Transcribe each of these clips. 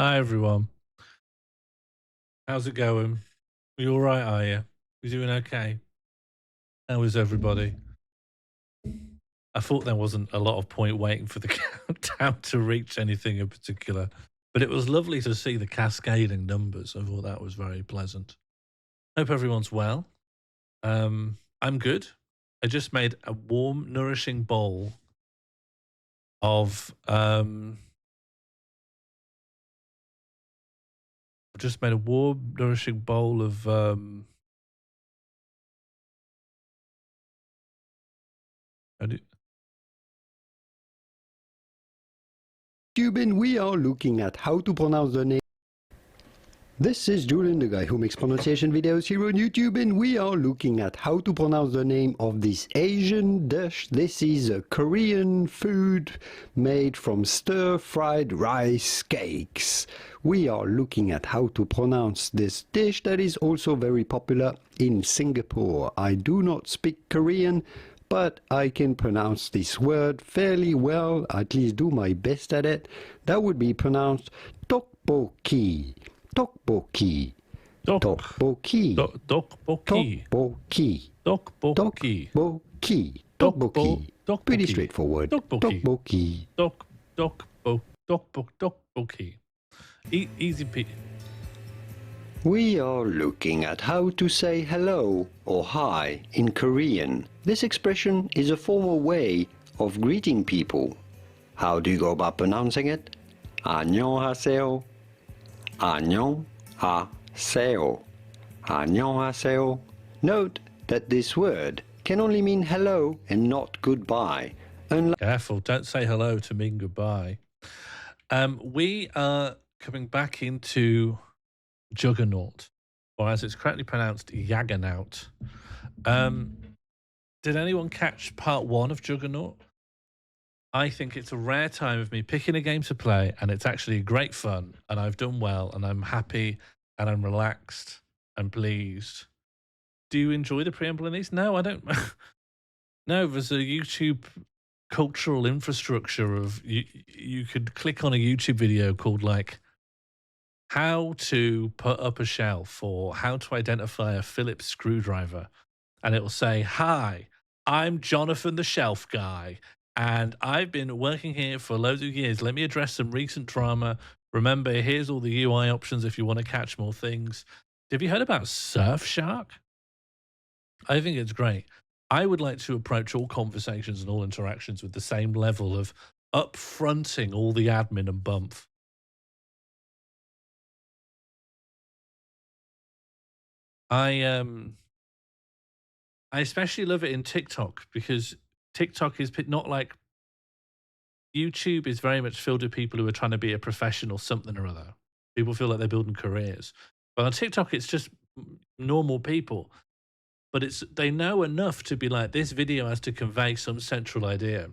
Hi everyone. How's it going? You all right, are you? You doing okay? How is everybody? I thought there wasn't a lot of point waiting for the countdown to reach anything in particular, but it was lovely to see the cascading numbers. I thought that was very pleasant. Hope everyone's well. I'm good. I just made a warm, nourishing bowl of just made a warm, nourishing bowl of how do- YouTube, we are looking at how to pronounce the name. This is Julian, the guy who makes pronunciation videos here on YouTube, and we are looking at how to pronounce the name of this Asian dish. This is a Korean food made from stir-fried rice cakes. We are looking at how to pronounce this dish that is also very popular in Singapore. I do not speak Korean, but I can pronounce this word fairly well, at least do my best at it. That would be pronounced tteokbokki. Tteokbokki. Tteokbokki. Tteokbokki. Tteokbokki. Tteokbokki. Tteokbokki. Tteokbokki. Pretty straightforward. Tteokbokki. Tteokbokki. Easy peasy. We are looking at how to say hello or hi in Korean. This expression is a formal way of greeting people. How do you go about pronouncing it? 안녕하세요. 안녕하세요. 안녕하세요. Note that this word can only mean hello and not goodbye. Careful, don't say hello to mean goodbye. We are coming back into Juggernaut, or as it's correctly pronounced, Juggernaut. Did anyone catch part 1 of Juggernaut? I think it's a rare time of me picking a game to play, and it's actually great fun, and I've done well, and I'm happy, and I'm relaxed and pleased. Do you enjoy the preamble in these? No, I don't. No, there's a YouTube cultural infrastructure of you could click on a YouTube video called like how to put up a shelf or how to identify a Phillips screwdriver, and it will say, "Hi, I'm Jonathan the Shelf Guy, and I've been working here for loads of years. Let me address some recent drama. Remember, here's all the UI options if you want to catch more things." Have you heard about Surfshark? I think it's great. I would like to approach all conversations and all interactions with the same level of upfronting all the admin and bump. I especially love it in TikTok because TikTok is not like YouTube is very much filled with people who are trying to be a professional something or other. People feel like they're building careers. But on TikTok, it's just normal people. But they know enough to be like, this video has to convey some central idea.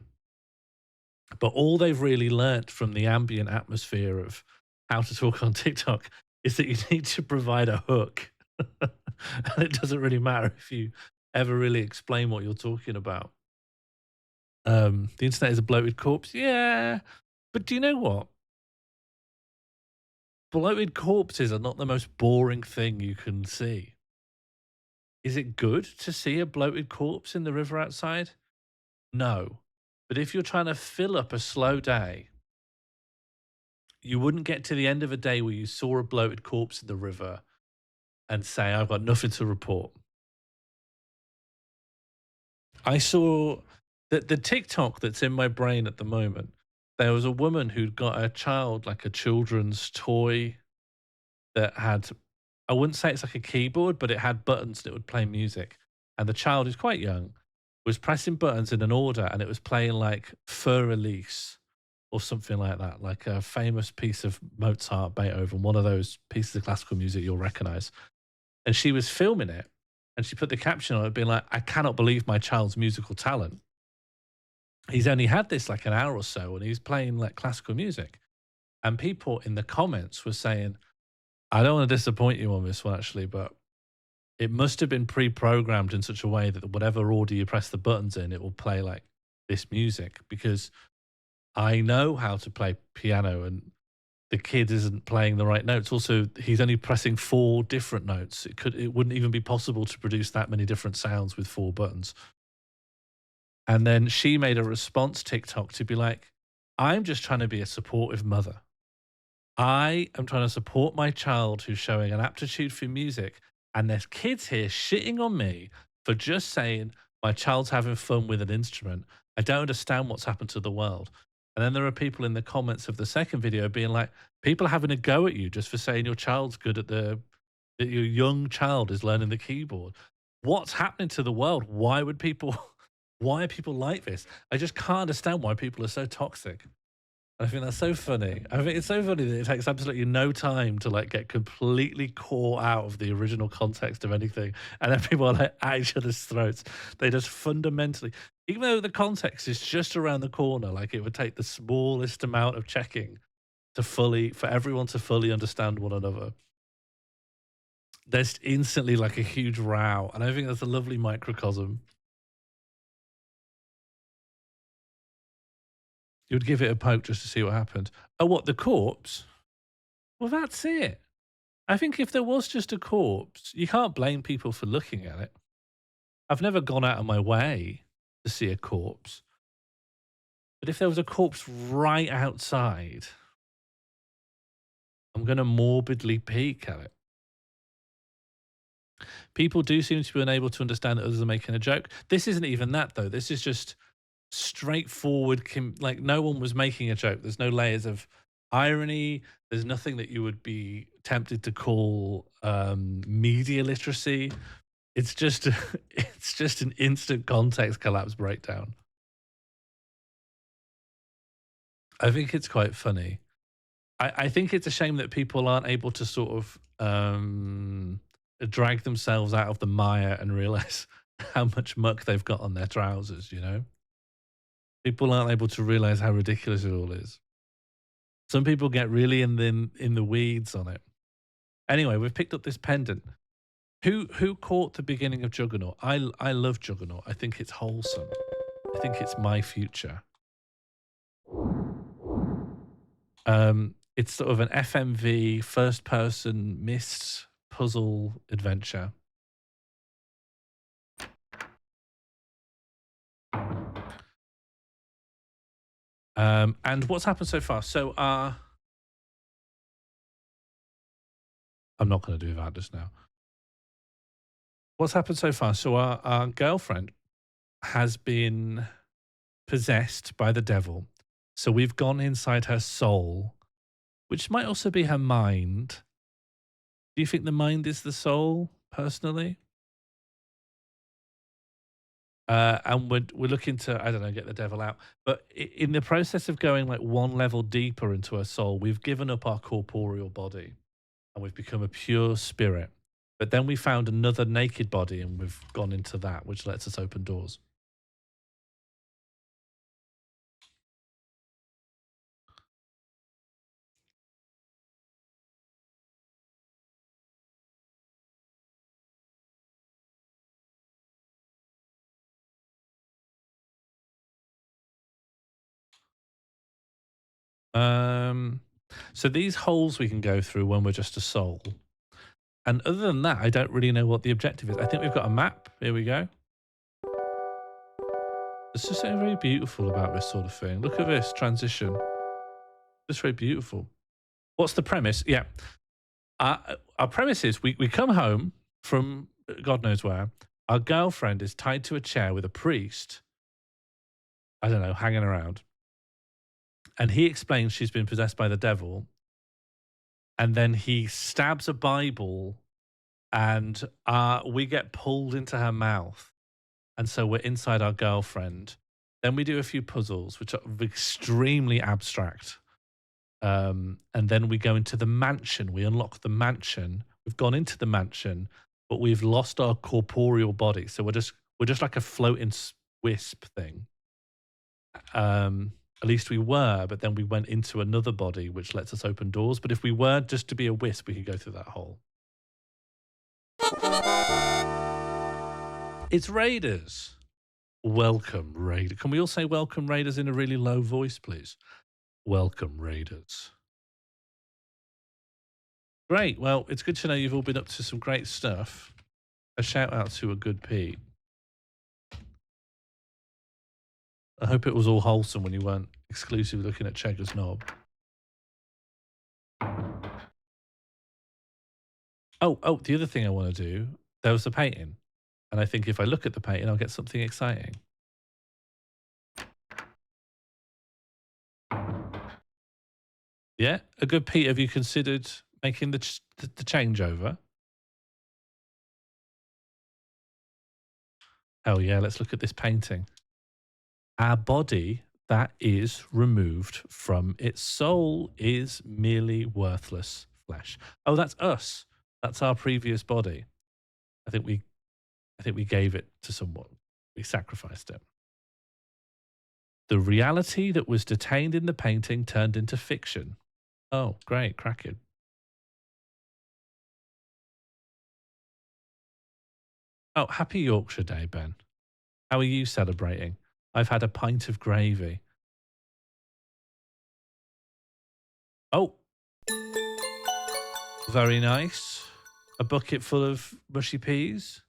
But all they've really learnt from the ambient atmosphere of how to talk on TikTok is that you need to provide a hook. And it doesn't really matter if you ever really explain what you're talking about. The internet is a bloated corpse. Yeah. But do you know what? Bloated corpses are not the most boring thing you can see. Is it good to see a bloated corpse in the river outside? No. But if you're trying to fill up a slow day, you wouldn't get to the end of a day where you saw a bloated corpse in the river and say, I've got nothing to report. I saw that the TikTok that's in my brain at the moment, there was a woman who'd got a child, like a children's toy that had, I wouldn't say it's like a keyboard, but it had buttons that would play music. And the child, who's quite young, was pressing buttons in an order and it was playing like Fur Elise or something like that, like a famous piece of Mozart, Beethoven, one of those pieces of classical music you'll recognize. And she was filming it and she put the caption on it being like, I cannot believe my child's musical talent. He's only had this like an hour or so and he's playing like classical music. And people in the comments were saying, I don't want to disappoint you on this one actually, but it must have been pre-programmed in such a way that whatever order you press the buttons in, it will play like this music, because I know how to play piano and the kid isn't playing the right notes. Also, he's only pressing 4 different notes. It wouldn't even be possible to produce that many different sounds with 4 buttons. And then she made a response TikTok to be like, I'm just trying to be a supportive mother. I am trying to support my child who's showing an aptitude for music, and there's kids here shitting on me for just saying my child's having fun with an instrument. I don't understand what's happened to the world. And then there are people in the comments of the second video being like, people are having a go at you just for saying your child's good at that your young child is learning the keyboard. What's happening to the world? Why would people, why are people like this? I just can't understand why people are so toxic. I think that's so funny. I think it's so funny that it takes absolutely no time to like get completely caught out of the original context of anything, and then people are like at each other's throats. They just fundamentally, even though the context is just around the corner, like it would take the smallest amount of checking to for everyone to fully understand one another. There's instantly like a huge row, and I think that's a lovely microcosm. You would give it a poke just to see what happened. Oh, what, the corpse? Well, that's it. I think if there was just a corpse, you can't blame people for looking at it. I've never gone out of my way to see a corpse. But if there was a corpse right outside, I'm going to morbidly peek at it. People do seem to be unable to understand that others are making a joke. This isn't even that, though. This is just straightforward. Like, no one was making a joke. There's no layers of irony. There's nothing that you would be tempted to call media literacy. It's just it's just an instant context collapse breakdown. I think it's quite funny. I think it's a shame that people aren't able to sort of drag themselves out of the mire and realize how much muck they've got on their trousers, you know? People aren't able to realize how ridiculous it all is. Some people get really in the weeds on it. Anyway, we've picked up this pendant. Who caught the beginning of Juggernaut? I love Juggernaut. I think it's wholesome. I think it's my future. It's sort of an FMV first person mist puzzle adventure. And what's happened so far? So I'm not going to do that just now. What's happened so far? So our girlfriend has been possessed by the devil. So we've gone inside her soul, which might also be her mind. Do you think the mind is the soul, personally? And we're looking to, I don't know, get the devil out. But in the process of going like one level deeper into her soul, we've given up our corporeal body and we've become a pure spirit. But then we found another naked body and we've gone into that, which lets us open doors. So these holes we can go through when we're just a soul. And other than that, I don't really know what the objective is. I think we've got a map. Here we go. There's just something very beautiful about this sort of thing. Look at this transition. Just very beautiful. What's the premise? Yeah. Our premise is we come home from God knows where. Our girlfriend is tied to a chair with a priest, I don't know, hanging around. And he explains she's been possessed by the devil. And then he stabs a Bible and we get pulled into her mouth. And so we're inside our girlfriend. Then we do a few puzzles, which are extremely abstract. And then we go into the mansion. We unlock the mansion. We've gone into the mansion, but we've lost our corporeal body. So we're just like a floating wisp thing. At least we were, but then we went into another body, which lets us open doors. But if we were just to be a wisp, we could go through that hole. It's Raiders. Welcome, Raiders. Can we all say welcome, Raiders, in a really low voice, please? Welcome, Raiders. Great. Well, it's good to know you've all been up to some great stuff. A shout out to a good Pete. I hope it was all wholesome when you weren't exclusively looking at Chegger's knob. Oh, the other thing I want to do, there was the painting. And I think if I look at the painting, I'll get something exciting. Yeah, a good Pete, have you considered making the changeover? Hell yeah, let's look at this painting. Our body that is removed from its soul is merely worthless flesh. Oh, that's us. That's our previous body. I think we gave it to someone. We sacrificed it. The reality that was detained in the painting turned into fiction. Oh, great, cracking. Oh, happy Yorkshire Day, Ben. How are you celebrating? I've had a pint of gravy. Oh, very nice. A bucket full of mushy peas.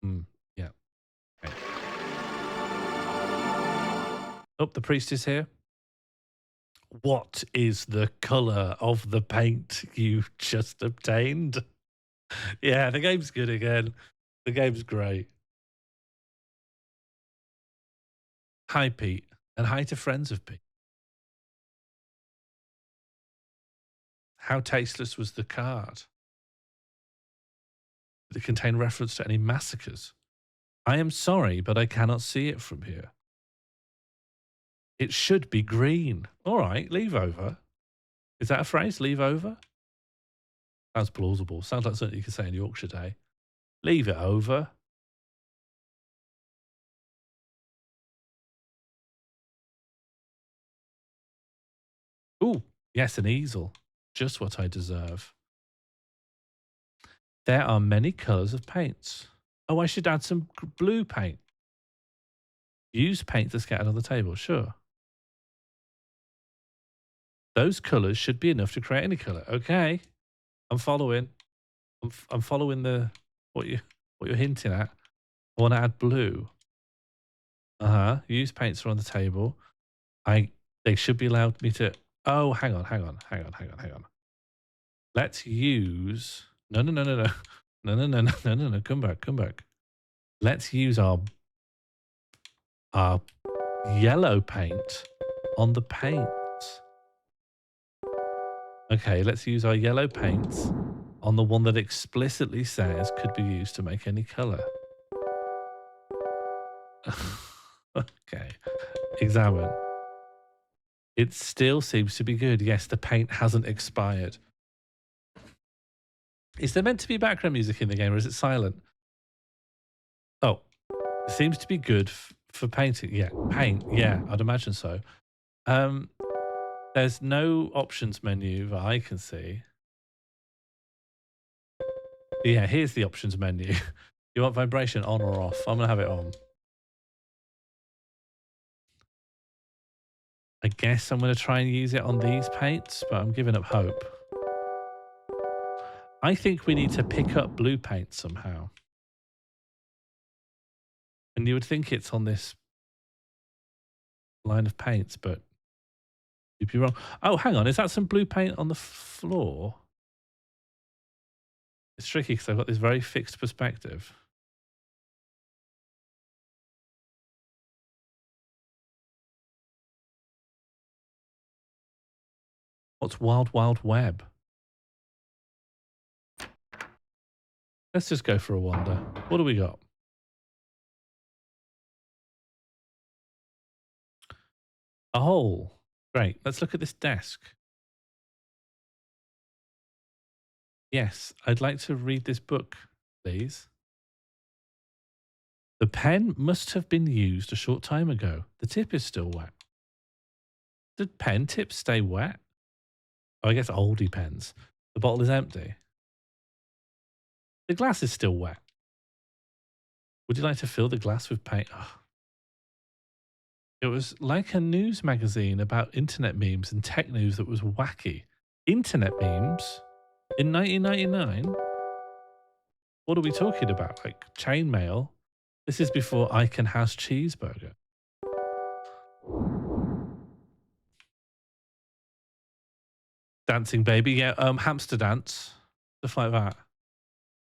Yeah. Okay. Oh, the priest is here. What is the colour of the paint you just obtained? Yeah, the game's good again. The game's great. Hi, Pete, and hi to friends of Pete. How tasteless was the card? Did it contain reference to any massacres? I am sorry, but I cannot see it from here. It should be green. All right, leave over. Is that a phrase? Leave over? Sounds plausible. Sounds like something you could say in Yorkshire Day. Leave it over. Ooh, yes, an easel. Just what I deserve. There are many colours of paints. Oh, I should add some blue paint. Use paint to scatter on the table, sure. Those colours should be enough to create any colour. Okay, I'm following. I'm following what you're hinting at. I want to add blue. Use paints are on the table. They should be allowed me to. Oh, hang on. Let's use. No. Come back. Let's use our yellow paint on the paint. Okay, let's use our yellow paint on the one that explicitly says could be used to make any color. Okay, examine. It still seems to be good. Yes, the paint hasn't expired. Is there meant to be background music in the game or is it silent? Oh, it seems to be good for painting. Yeah, paint. Yeah, I'd imagine so. There's no options menu that I can see. Yeah, here's the options menu. You want vibration on or off? I'm going to have it on. I guess I'm going to try and use it on these paints, but I'm giving up hope. I think we need to pick up blue paint somehow. And you would think it's on this line of paints, but you'd be wrong. Oh, hang on. Is that some blue paint on the floor? It's tricky because I've got this very fixed perspective. What's Wild Wild Web? Let's just go for a wander. What do we got? A hole. Great. Let's look at this desk. Yes, I'd like to read this book, please. The pen must have been used a short time ago. The tip is still wet. Did pen tips stay wet? Oh, I guess oldie pens. The bottle is empty. The glass is still wet. Would you like to fill the glass with paint? Oh. It was like a news magazine about internet memes and tech news that was wacky. Internet memes in 1999? What are we talking about? Like chainmail? This is before Icon House Cheeseburger. Dancing Baby, yeah. Hamster Dance, stuff like that.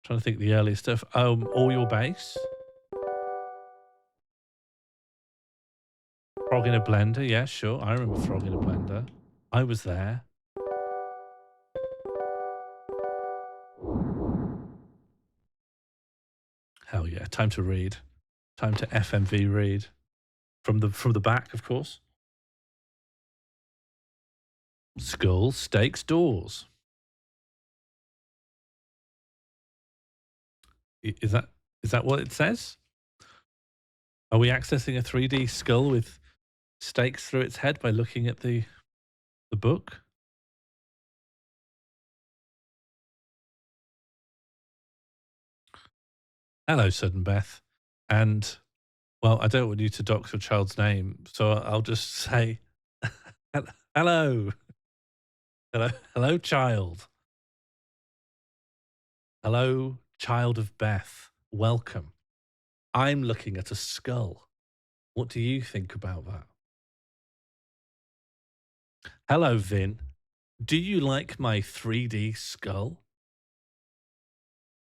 Trying to think the earliest stuff. All Your Bass. Frog in a Blender, yeah, sure. I remember Frog in a Blender. I was there. Hell yeah! Time to read. Time to FMV read from the back, of course. Skulls, stakes, doors. Is that what it says? Are we accessing a 3D skull with stakes through its head by looking at the book? Hello, Sudden Beth. And, well, I don't want you to dox your child's name, so I'll just say, hello. Hello, hello, child. Hello, child of Beth. Welcome. I'm looking at a skull. What do you think about that? Hello, Vin. Do you like my 3D skull?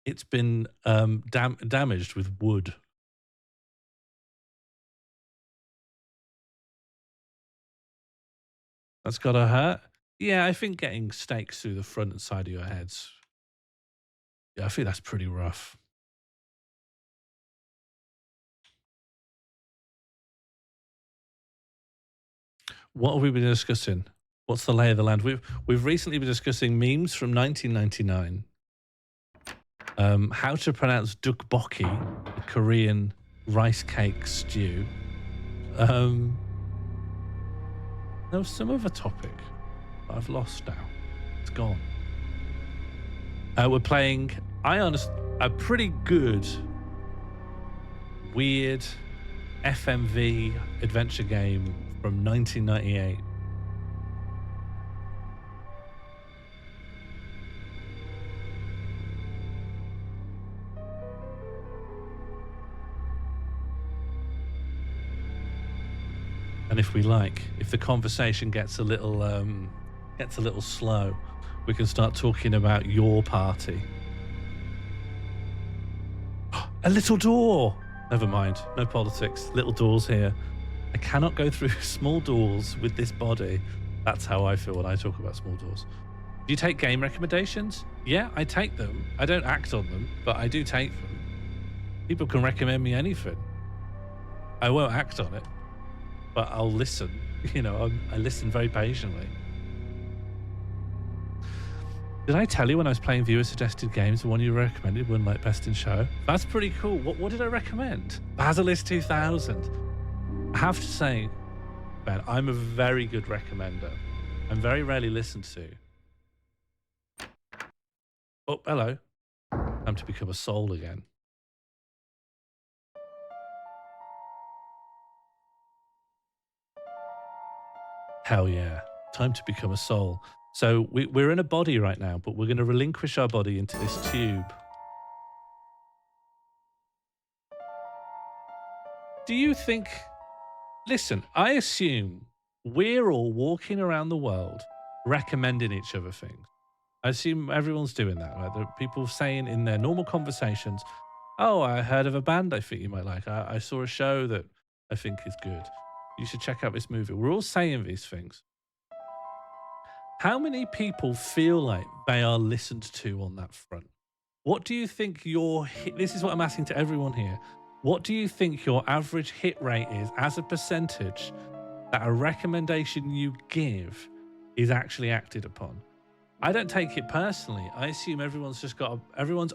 It's been damaged with wood. That's gotta hurt. Yeah, I think getting stakes through the front and side of your heads. Yeah, I think that's pretty rough. What have we been discussing? What's the lay of the land? We've recently been discussing memes from 1999. How to pronounce tteokbokki, a Korean rice cake stew. There was some other topic, but I've lost now. It's gone. We're playing a pretty good, weird FMV adventure game from 1998. And if we like, if the conversation gets a little slow, we can start talking about your party. A little door. Never mind. No politics. Little doors here. I cannot go through small doors with this body. That's how I feel when I talk about small doors. Do you take game recommendations? Yeah, I take them. I don't act on them, but I do take them. People can recommend me anything. I won't act on it, but I'll listen. You know, I listen very patiently. Did I tell you when I was playing viewer suggested games, the one you recommended won like best in show? That's pretty cool. What did I recommend? Basilisk 2000. I have to say, Ben, I'm a very good recommender. I'm very rarely listened to. Oh, hello. Time to become a soul again. Hell yeah. Time to become a soul. So we're in a body right now, but we're going to relinquish our body into this tube. Do you think... Listen, I assume we're all walking around the world recommending each other things. I assume everyone's doing that, right? There are people saying in their normal conversations, oh, I heard of a band I think you might like. I saw a show that I think is good. You should check out this movie. We're all saying these things. How many people feel like they are listened to on that front? What do you think your hit... This is what I'm asking to everyone here. What do you think your average hit rate is as a percentage that a recommendation you give is actually acted upon? I don't take it personally. I assume everyone's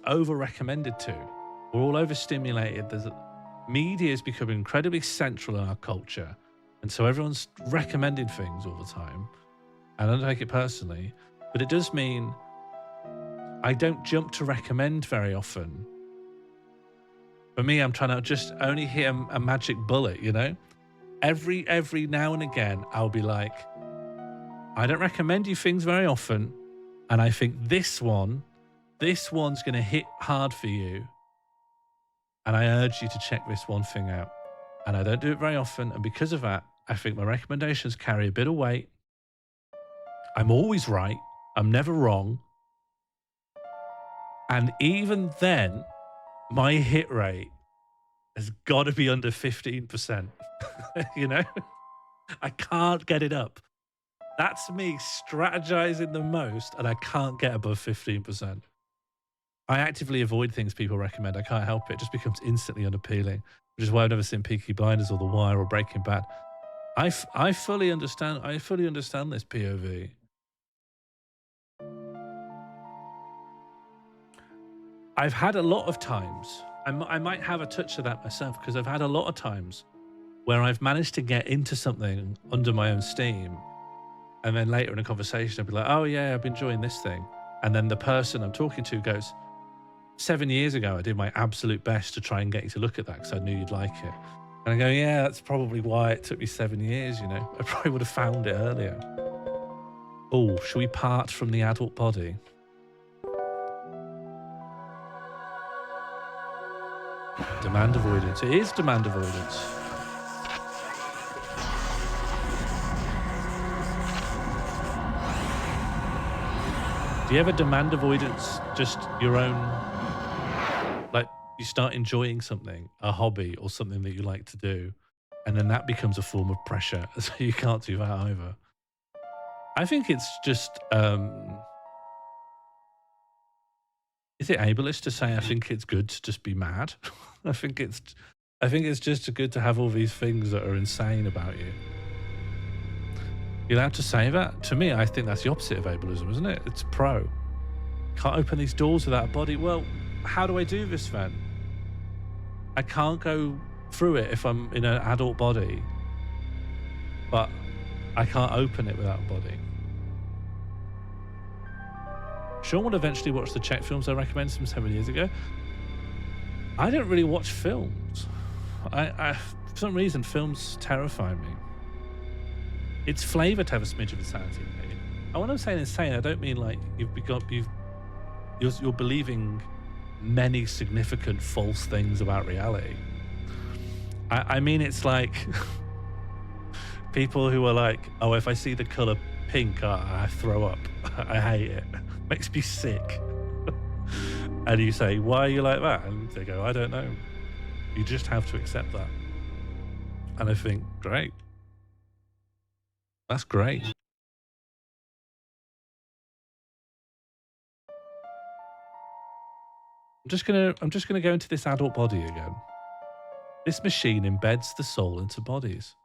over-recommended to. We're all overstimulated. Media is becoming incredibly central in our culture. And so everyone's recommending things all the time. I don't take it personally, but it does mean I don't jump to recommend very often. For me, I'm trying to just only hit a magic bullet, you know? Every now and again, I'll be like, I don't recommend you things very often, And I think this one's going to hit hard for you. And I urge you to check this one thing out. And I don't do it very often. And because of that, I think my recommendations carry a bit of weight. I'm always right. I'm never wrong. And even then, my hit rate has got to be under 15%. You know? I can't get it up. That's me strategizing the most, and I can't get above 15%. I actively avoid things people recommend. I can't help it. It just becomes instantly unappealing, which is why I've never seen Peaky Blinders or The Wire or Breaking Bad. I fully understand. I fully understand this POV. I've had a lot of times, I might have a touch of that myself, because I've had a lot of times where I've managed to get into something under my own steam, and then later in a conversation I'd be like, oh yeah, I've been enjoying this thing. And then the person I'm talking to goes, 7 years ago, I did my absolute best to try and get you to look at that because I knew you'd like it. And I go, yeah, that's probably why it took me 7 years, you know. I probably would have found it earlier. Oh, should we part from the adult body? Demand avoidance. It is demand avoidance. Do you ever demand avoidance just your own, like you start enjoying something, a hobby or something that you like to do, and then that becomes a form of pressure, so you can't do that either? I think it's just, is it ableist to say I think it's good to just be mad? I think it's just good to have all these things that are insane about you. You're allowed to say that? To me, I think that's the opposite of ableism, isn't it? It's pro. Can't open these doors without a body. Well, how do I do this then? I can't go through it if I'm in an adult body, but I can't open it without a body. Sean will eventually watch the Czech films I recommended some 7 years ago. I don't really watch films. I for some reason, films terrify me. It's flavour to have a smidge of insanity. And when I'm saying insane, I don't mean like you're believing many significant false things about reality. I mean, it's like people who are like, oh, if I see the colour pink, I throw up. I hate it. Makes me sick. And you say, why are you like that? And they go, I don't know. You just have to accept that. And I think, great. That's great. I'm just gonna go into this adult body again. This machine embeds the soul into bodies.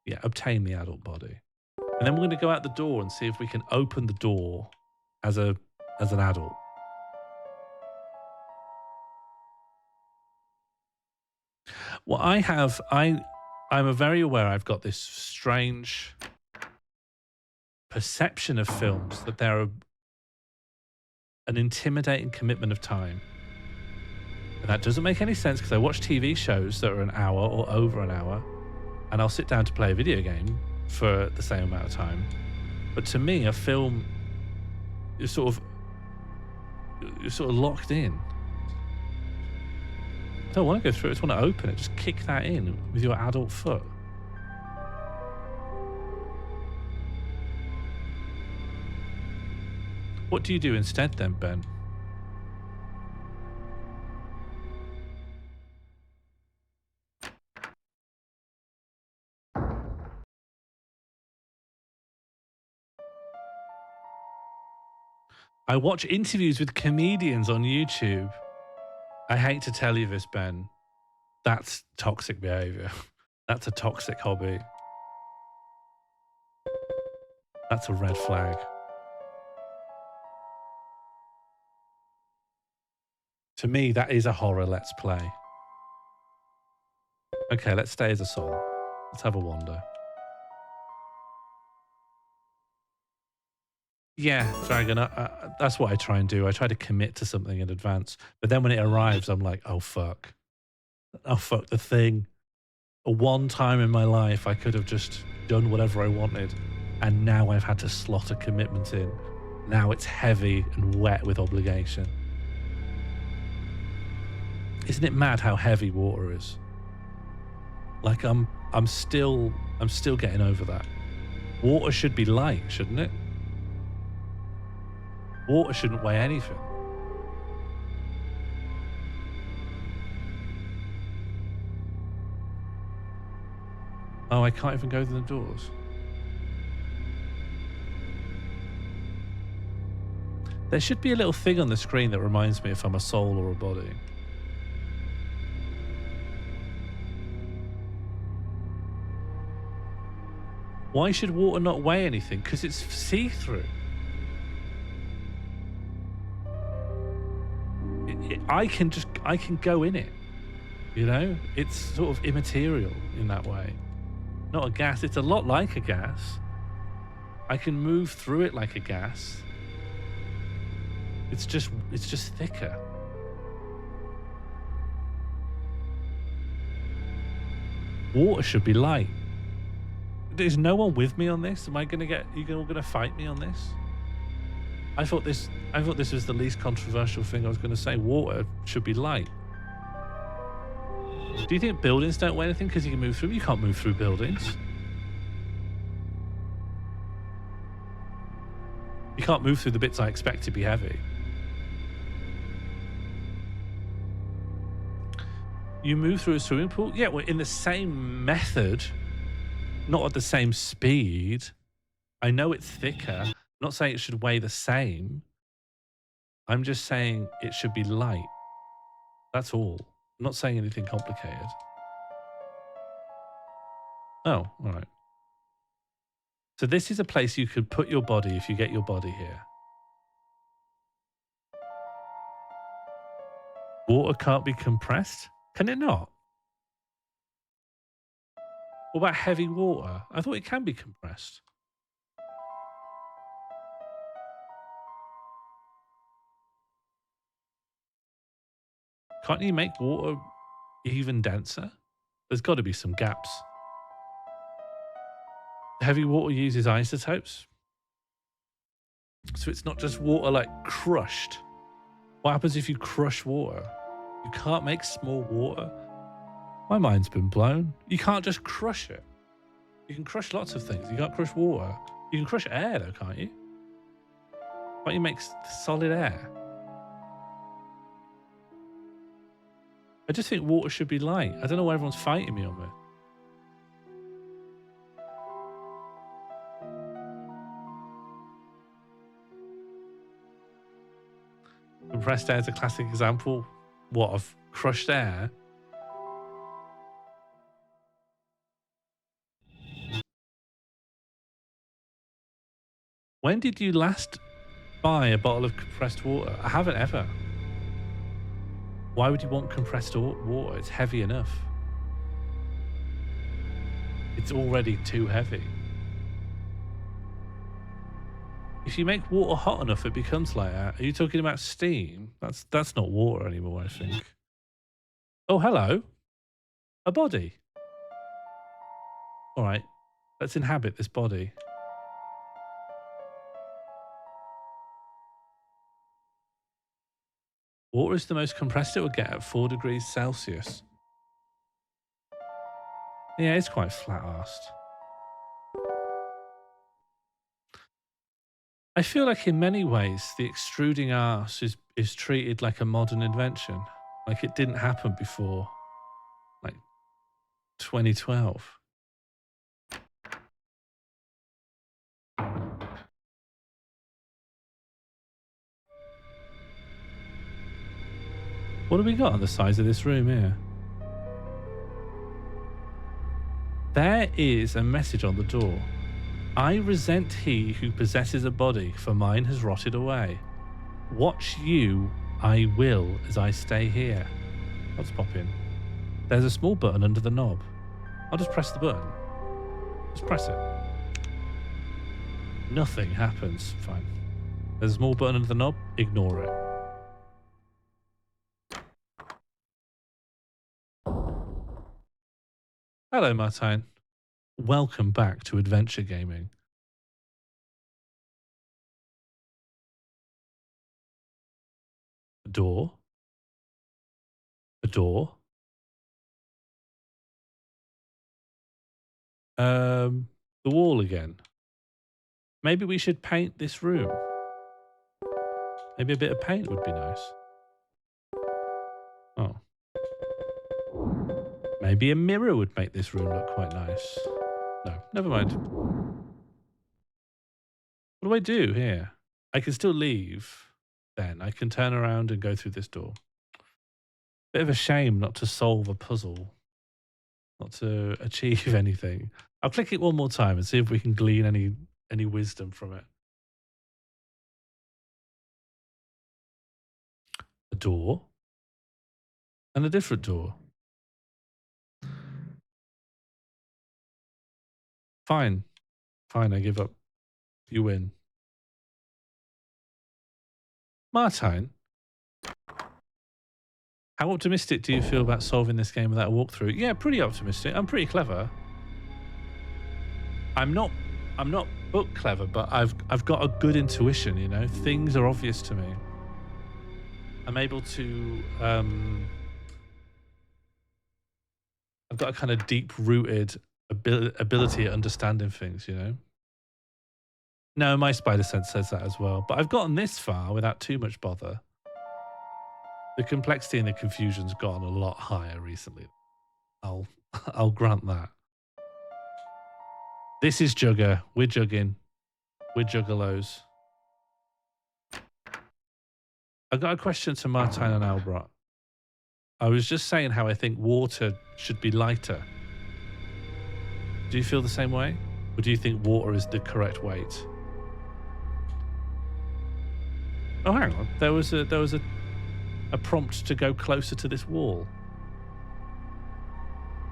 Yeah, obtain the adult body. And then we're gonna go out the door and see if we can open the door as an adult. Well, I'm very aware I've got this strange perception of films that they're an intimidating commitment of time. And that doesn't make any sense because I watch TV shows that are an hour or over an hour, and I'll sit down to play a video game for the same amount of time. But to me, a film, you're sort of locked in. I don't want to go through it, I just want to open it. Just kick that in with your adult foot. What do you do instead then, Ben? I watch interviews with comedians on YouTube. I hate to tell you this, Ben. That's toxic behavior. That's a toxic hobby. That's a red flag. To me, that is a horror let's play. Okay, let's stay as a soul. Let's have a wander. Yeah, Dragon, that's what I try and do. I try to commit to something in advance. But then when it arrives, I'm like, oh, fuck. Oh, fuck the thing. One time in my life, I could have just done whatever I wanted. And now I've had to slot a commitment in. Now it's heavy and wet with obligation. Isn't it mad how heavy water is? Like I'm still getting over that. Water should be light, shouldn't it? Water shouldn't weigh anything. Oh, I can't even go through the doors. There should be a little thing on the screen that reminds me if I'm a soul or a body. Why should water not weigh anything? Because it's see-through. I can go in it. You know, it's sort of immaterial in that way. Not a gas. It's a lot like a gas. I can move through it like a gas. It's just thicker. Water should be light. Is no one with me on this? Am I gonna get? Are you all gonna fight me on this? I thought this was the least controversial thing I was gonna say. Water should be light. Do you think buildings don't weigh anything because you can move through them? You can't move through buildings. You can't move through the bits I expect to be heavy. You move through a swimming pool? Yeah, well, in the same method, not at the same speed. I know it's thicker. I'm not saying it should weigh the same. I'm just saying it should be light. That's all. I'm not saying anything complicated. Oh, all right. So this is a place you could put your body if you get your body here. Water can't be compressed? Can it not? What about heavy water? I thought it can be compressed. Can't you make water even denser? There's got to be some gaps. Heavy water uses isotopes. So it's not just water like crushed. What happens if you crush water? You can't make small water. My mind's been blown. You can't just crush it. You can crush lots of things. You can't crush water. You can crush air though, can't you? Why don't you make solid air? I just think water should be light. I don't know why everyone's fighting me on it. Compressed air is a classic example. What, of crushed air? When did you last buy a bottle of compressed water? I haven't ever. Why would you want compressed water? It's heavy enough. It's already too heavy. If you make water hot enough, it becomes like that. Are you talking about steam? That's not water anymore, I think. Oh, hello. A body. All right. Let's inhabit this body. Water is the most compressed it will get at 4 degrees Celsius. Yeah, it's quite flat-arsed. I feel like in many ways, the extruding arse is treated like a modern invention. Like it didn't happen before, like 2012. What do we got on the sides of this room here? There is a message on the door. I resent he who possesses a body, for mine has rotted away. Watch you, I will, as I stay here. Let's pop in. There's a small button under the knob. I'll just press the button. Just press it. Nothing happens. Fine. There's a small button under the knob. Ignore it. Hello, Martine. Welcome back to Adventure Gaming. door. A door. The wall again. Maybe we should paint this room. Maybe a bit of paint would be nice. Oh. Maybe a mirror would make this room look quite nice. No, never mind. What do I do here? I can still leave. Then I can turn around and go through this door. Bit of a shame not to solve a puzzle. Not to achieve anything. I'll click it one more time and see if we can glean any wisdom from it. A door. And a different door. Fine. Fine, I give up. You win. Martijn, how optimistic do you feel about solving this game without a walkthrough? Yeah, pretty optimistic. I'm pretty clever. I'm not book clever, but I've got a good intuition, you know. Things are obvious to me. I'm able to I've got a kind of deep-rooted ability at understanding things, you know. No, my spider sense says that as well. But I've gotten this far without too much bother. The complexity and the confusion's gone a lot higher recently. I'll grant that. This is Jugger. We're jugging. We're juggalos. I've got a question to Martijn and Albert. I was just saying how I think water should be lighter. Do you feel the same way? Or do you think water is the correct weight? Oh, hang on. There was a prompt to go closer to this wall.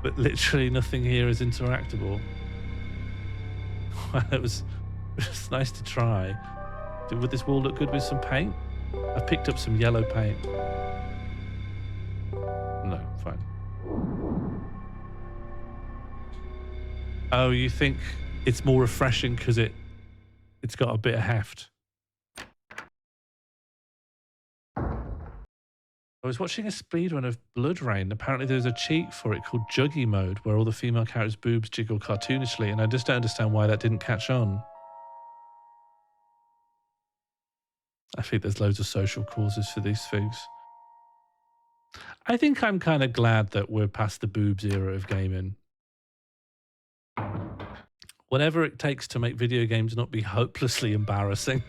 But literally nothing here is interactable. It was nice to try. Would this wall look good with some paint? I've picked up some yellow paint. No, fine. Oh, you think it's more refreshing because it's got a bit of heft? I was watching a speedrun of Blood Rain. Apparently there's a cheat for it called Juggy mode where all the female characters' boobs jiggle cartoonishly, and I just don't understand why that didn't catch on. I think there's loads of social causes for these things. I think I'm kind of glad that we're past the boobs era of gaming. Whatever it takes to make video games not be hopelessly embarrassing.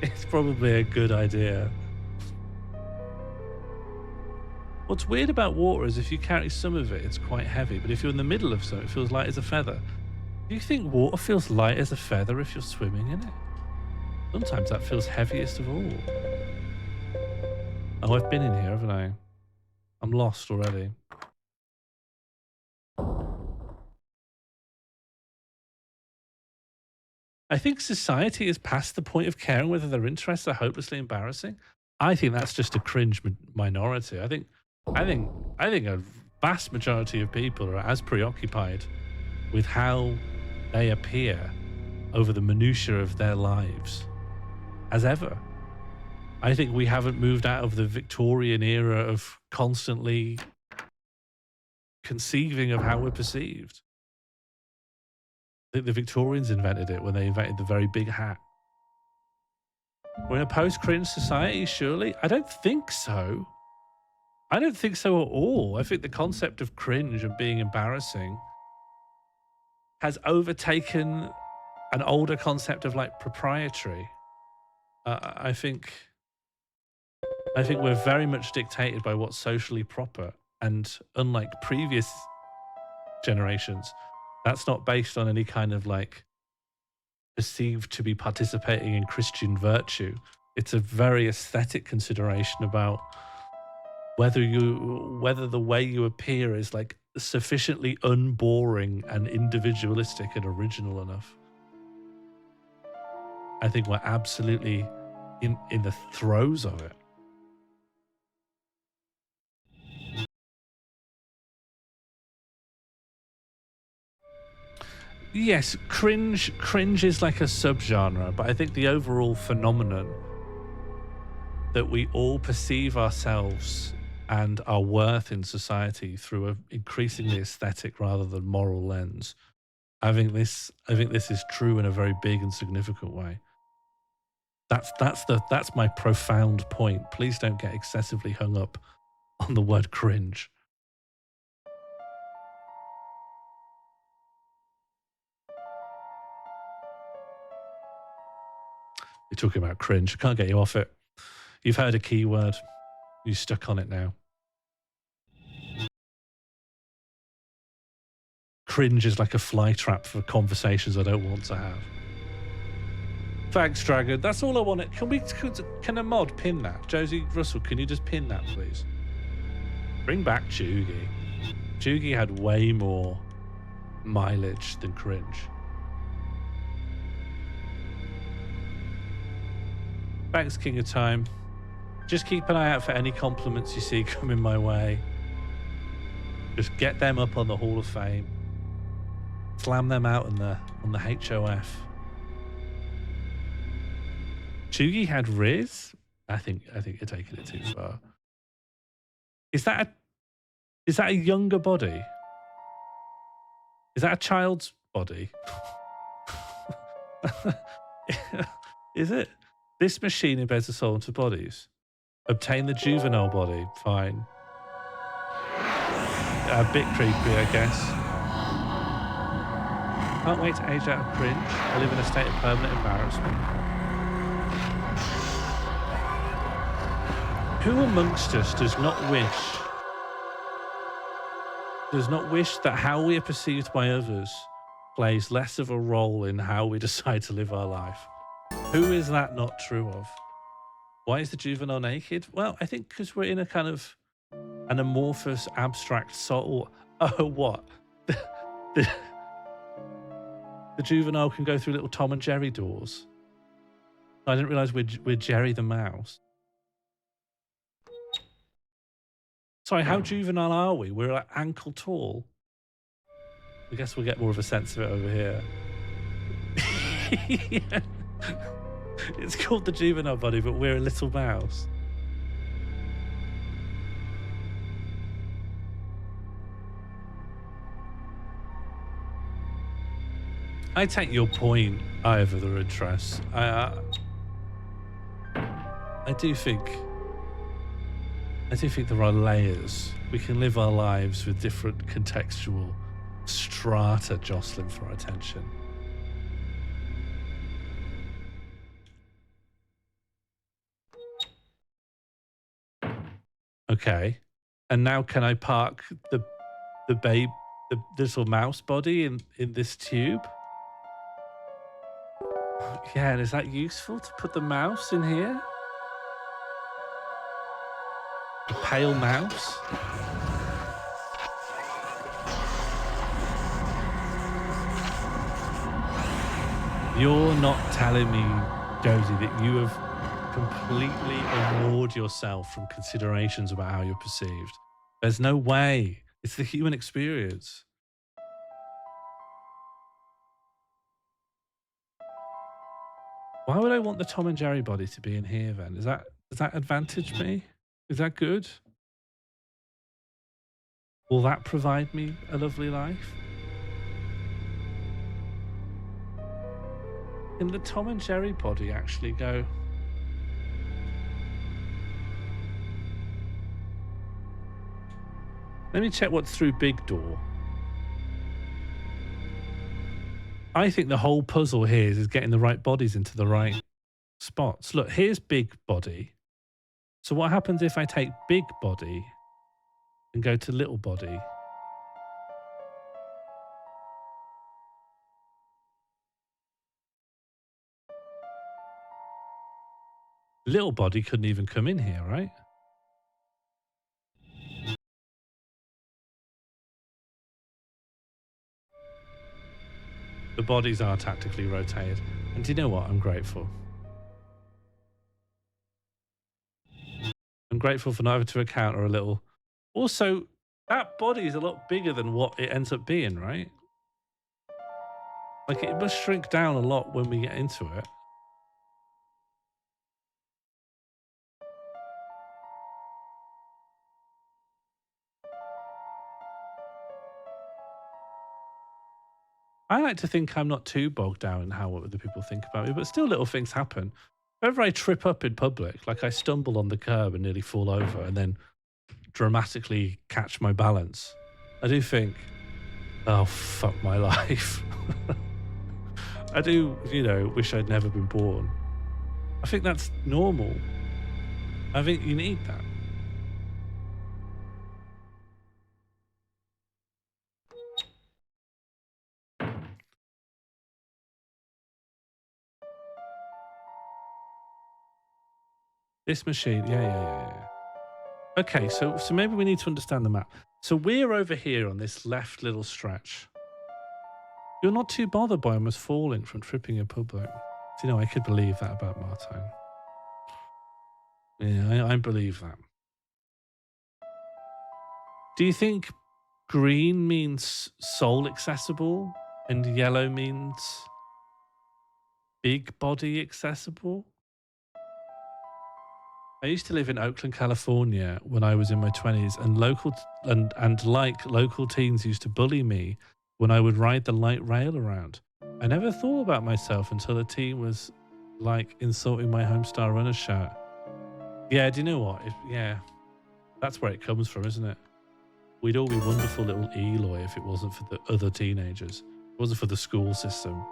It's probably a good idea. What's weird about water is if you carry some of it, it's quite heavy, but if you're in the middle of something, it feels light as a feather. Do you think water feels light as a feather if you're swimming in it? Sometimes that feels heaviest of all. Oh, I've been in here, haven't I? I'm lost already. I think society is past the point of caring whether their interests are hopelessly embarrassing. I think that's just a cringe minority. I think a vast majority of people are as preoccupied with how they appear over the minutiae of their lives as ever. I think we haven't moved out of the Victorian era of constantly conceiving of how we're perceived. I think the Victorians invented it when they invented the very big hat. We're in a post-cringe society, surely? I don't think so. I don't think so at all. I think the concept of cringe and being embarrassing has overtaken an older concept of like proprietary. I think we're very much dictated by what's socially proper, and unlike previous generations, that's not based on any kind of like perceived to be participating in Christian virtue. It's a very aesthetic consideration about whether the way you appear is like sufficiently unboring and individualistic and original enough. I think we're absolutely in the throes of it. Yes, cringe is like a subgenre, but I think the overall phenomenon that we all perceive ourselves and our worth in society through an increasingly aesthetic rather than moral lens. I think this is true in a very big and significant way. That's my profound point. Please don't get excessively hung up on the word cringe. You're talking about cringe. I can't get you off it. You've heard a keyword. You're stuck on it now. Cringe is like a fly trap for conversations I don't want to have. Thanks, Dragon. That's all I wanted. Can a mod pin that? Josie Russell, can you just pin that, please? Bring back Chugi. Chugi had way more mileage than cringe. Thanks, King of Time. Just keep an eye out for any compliments you see coming my way. Just get them up on the Hall of Fame. Slam them out on the HOF. Chugi had Riz? I think you're taking it too far. Is that a younger body? Is that a child's body? Is it? This machine embeds the soul into bodies. Obtain the juvenile body. Fine. A bit creepy, I guess. Can't wait to age out of cringe. I live in a state of permanent embarrassment. Who amongst us does not wish that how we are perceived by others plays less of a role in how we decide to live our life? Who is that not true of? Why is the juvenile naked? Well, I think because we're in a kind of an amorphous, abstract soul. Oh, what? The juvenile can go through little Tom and Jerry doors. I didn't realize we're Jerry the mouse. Sorry, how juvenile are we? We're like ankle tall. I guess we'll get more of a sense of it over here. Yeah. It's called the juvenile body, but we're a little mouse. I take your point, Eye of the Interest. I do think there are layers. We can live our lives with different contextual strata jostling for our attention. Okay, and now can I park the little mouse body in this tube? Yeah, and is that useful to put the mouse in here? A pale mouse? You're not telling me, Josie, that you have completely ignored yourself from considerations about how you're perceived. There's no way. It's the human experience. Why would I want the Tom and Jerry body to be in here then? Does that advantage me? Is that good? Will that provide me a lovely life? Can the Tom and Jerry body actually go? Let me check what's through Big Door. I think the whole puzzle here is getting the right bodies into the right spots. Look, here's Big Body. So what happens if I take Big Body and go to Little Body? Little Body couldn't even come in here, right? The bodies are tactically rotated. And do you know what? I'm grateful. I'm grateful for neither to account or a little. Also, that body is a lot bigger than what it ends up being, right? Like, it must shrink down a lot when we get into it. I like to think I'm not too bogged down in how other people think about me, but still little things happen. Whenever I trip up in public, like I stumble on the curb and nearly fall over and then dramatically catch my balance, I do think, oh, fuck my life. I do, wish I'd never been born. I think that's normal. I think you need that. This machine, yeah. Okay, so maybe we need to understand the map. So we're over here on this left little stretch. You're not too bothered by almost falling from tripping in public. I could believe that about Martine. Yeah, I believe that. Do you think green means soul accessible and yellow means big body accessible? I used to live in Oakland, California when I was in my 20s, and local teens used to bully me when I would ride the light rail around. I never thought about myself until a teen was like insulting my Homestar Runner shirt. Yeah, do you know what? That's where it comes from, isn't it? We'd all be wonderful little Eloy if it wasn't for the other teenagers. It wasn't for the school system.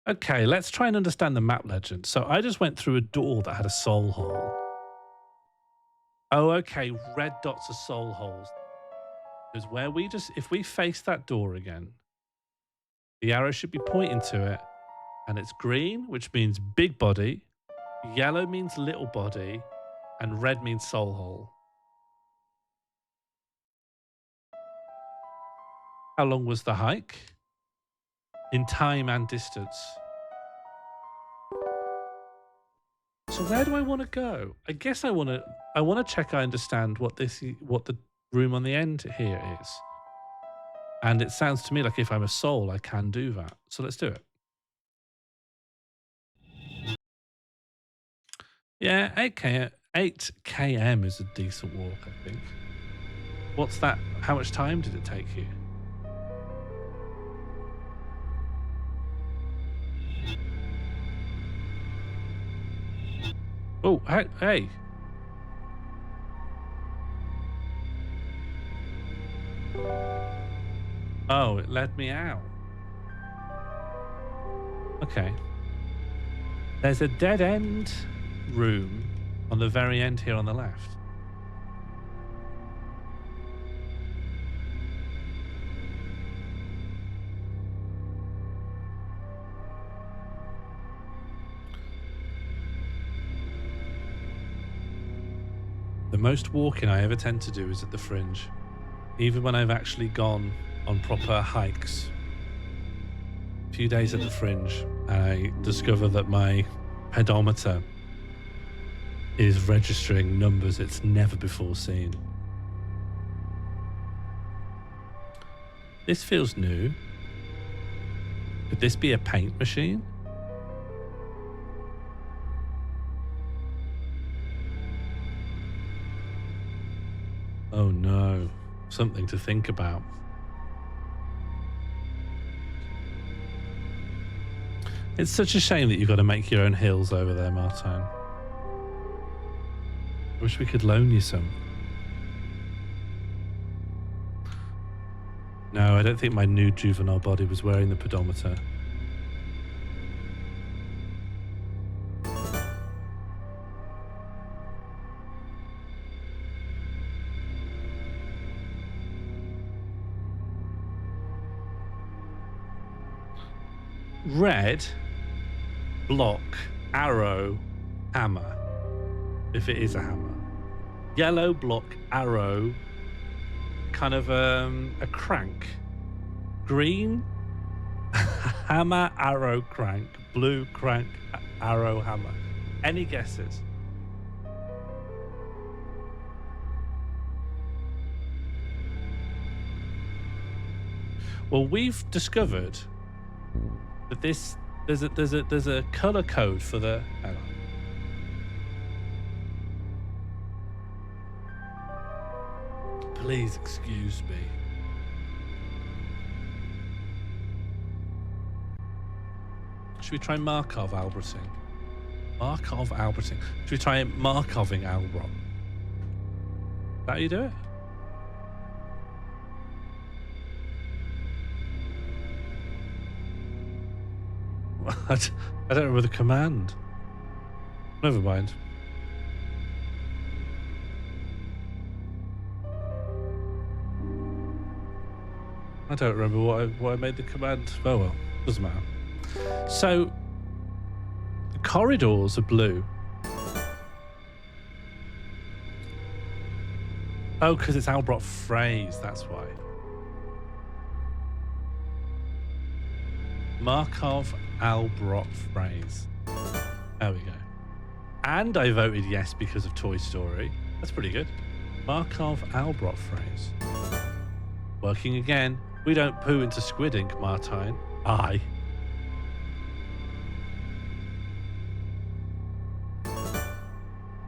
Okay, let's try and understand the map legend. So I just went through a door that had a soul hole. Oh, okay, red dots are soul holes. Because if we face that door again, the arrow should be pointing to it, and it's green, which means big body, yellow means little body, and red means soul hole. How long was the hike? In time and distance. So where do I want to go? I guess I want to check I understand what the room on the end here is. And it sounds to me like if I'm a soul, I can do that. So let's do it. Yeah, 8 km is a decent walk, I think. What's that? How much time did it take you? Oh, hey. Oh, it led me out. Okay. There's a dead end room on the very end here on the left. The most walking I ever tend to do is at the fringe. Even when I've actually gone on proper hikes. A few days at the fringe, I discover that my pedometer is registering numbers it's never before seen. This feels new. Could this be a paint machine? Oh no, something to think about. It's such a shame that you've got to make your own hills over there, Martine. I wish we could loan you some. No, I don't think my new juvenile body was wearing the pedometer. Red, block, arrow, hammer. If it is a hammer. Yellow, block, arrow, kind of a crank. Green, hammer, arrow, crank. Blue, crank, arrow, hammer. Any guesses? Well, we've discovered that there's a color code for the. Hang on. Please excuse me. Should we try Markov Alberting? Markov Alberting. Should we try Markoving Albert? Is that how you do it? I don't remember the command. Never mind. I don't remember what I made the command. Oh well, doesn't matter. So the corridors are blue. Oh, because it's Albert phrase, that's why. Markov Albert phrase. There we go. And I voted yes because of Toy Story. That's pretty good. Markov Albert phrase. Working again. We don't poo into squid ink, Martine. Aye.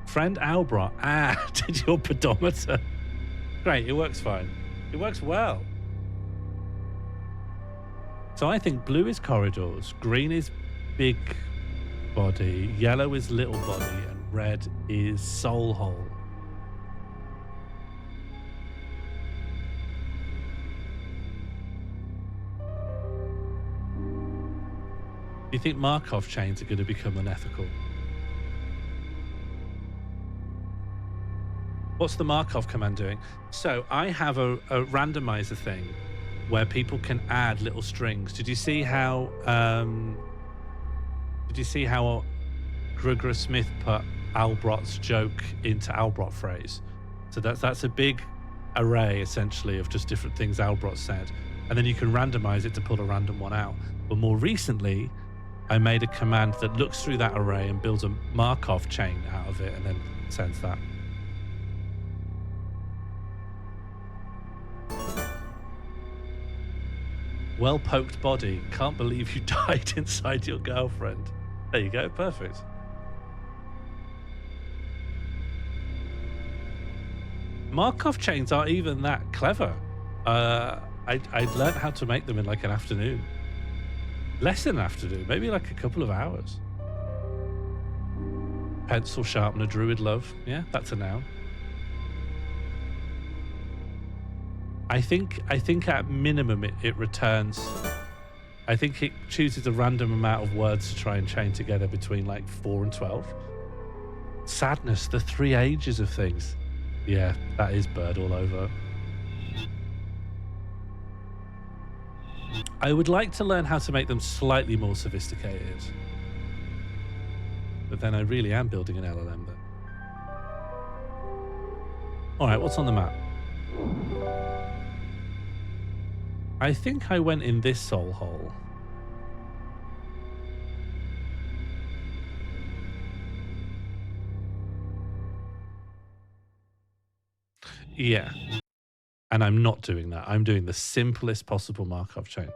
Friend Albert did your pedometer. Great, it works fine. It works well. So I think blue is corridors, green is big body, yellow is little body, and red is soul hole. Do you think Markov chains are going to become unethical? What's the Markov command doing? So I have a randomizer thing where people can add little strings. Did you see how Grugger Smith put Albert's joke into Albert phrase? So that's a big array essentially of just different things Albert said. And then you can randomize it to pull a random one out. But more recently, I made a command that looks through that array and builds a Markov chain out of it and then sends that. Well-poked body. Can't believe you died inside your girlfriend. There you go. Perfect. Markov chains aren't even that clever. I learned how to make them in like an afternoon. Less than an afternoon. Maybe like a couple of hours. Pencil sharpener, druid love. Yeah, that's a noun. I think at minimum it returns. I think it chooses a random amount of words to try and chain together between like 4 and 12. Sadness, the 3 ages of things. Yeah, that is bird all over. I would like to learn how to make them slightly more sophisticated. But then I really am building an LLM then. All right, what's on the map? I think I went in this soul hole. Yeah. And I'm not doing that. I'm doing the simplest possible Markov chain.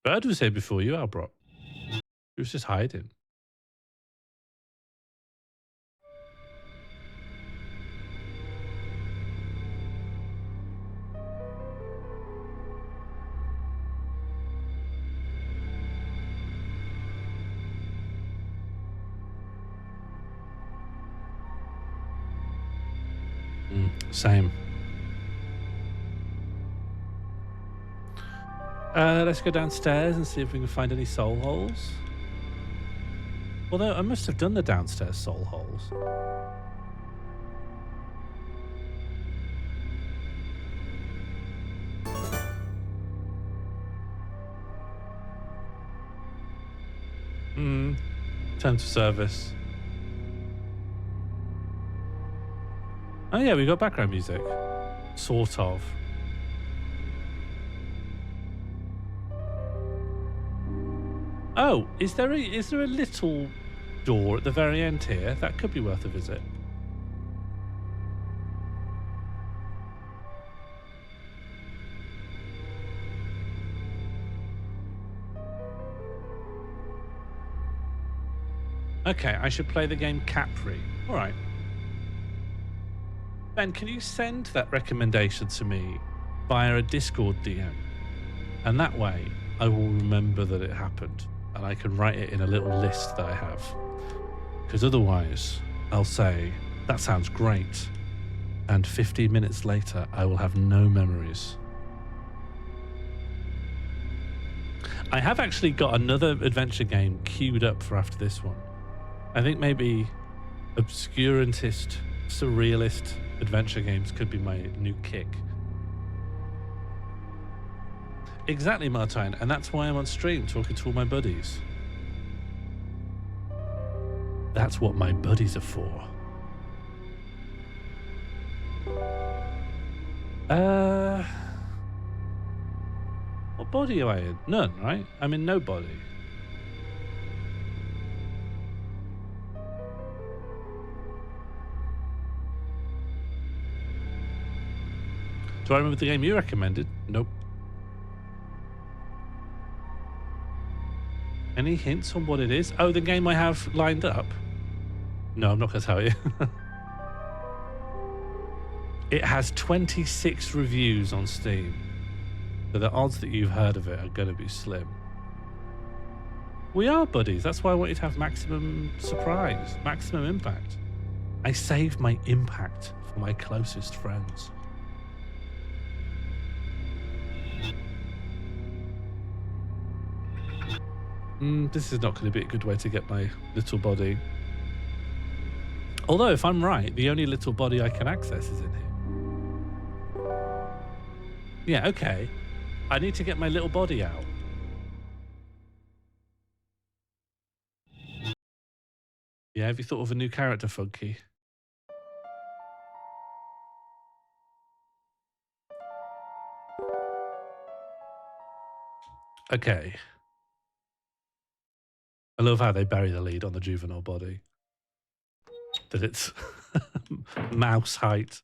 Bird was here before you, Albert. He was just hiding. Same. Let's go downstairs and see if we can find any soul holes. Although I must have done the downstairs soul holes. Time to service. Oh yeah, we got background music. Sort of. Oh, is there a little door at the very end here. That could be worth a visit. Okay, I should play the game Capri. All right. Ben, can you send that recommendation to me via a Discord DM? And that way I will remember that it happened and I can write it in a little list that I have. Because otherwise I'll say, that sounds great. And 15 minutes later, I will have no memories. I have actually got another adventure game queued up for after this one. I think maybe obscurantist, surrealist adventure games could be my new kick. Exactly, Martine, and that's why I'm on stream talking to all my buddies. That's what my buddies are for. What body am I in? None, right? I'm in no body. Do I remember the game you recommended? Nope. Any hints on what it is? Oh, the game I have lined up? No, I'm not going to tell you. It has 26 reviews on Steam. So the odds that you've heard of it are going to be slim. We are buddies. That's why I want you to have maximum surprise, maximum impact. I save my impact for my closest friends. This is not going to be a good way to get my little body. Although, if I'm right, the only little body I can access is in here. Yeah, okay. I need to get my little body out. Yeah, have you thought of a new character, Funky? Okay. I love how they bury the lead on the juvenile body. That it's mouse height.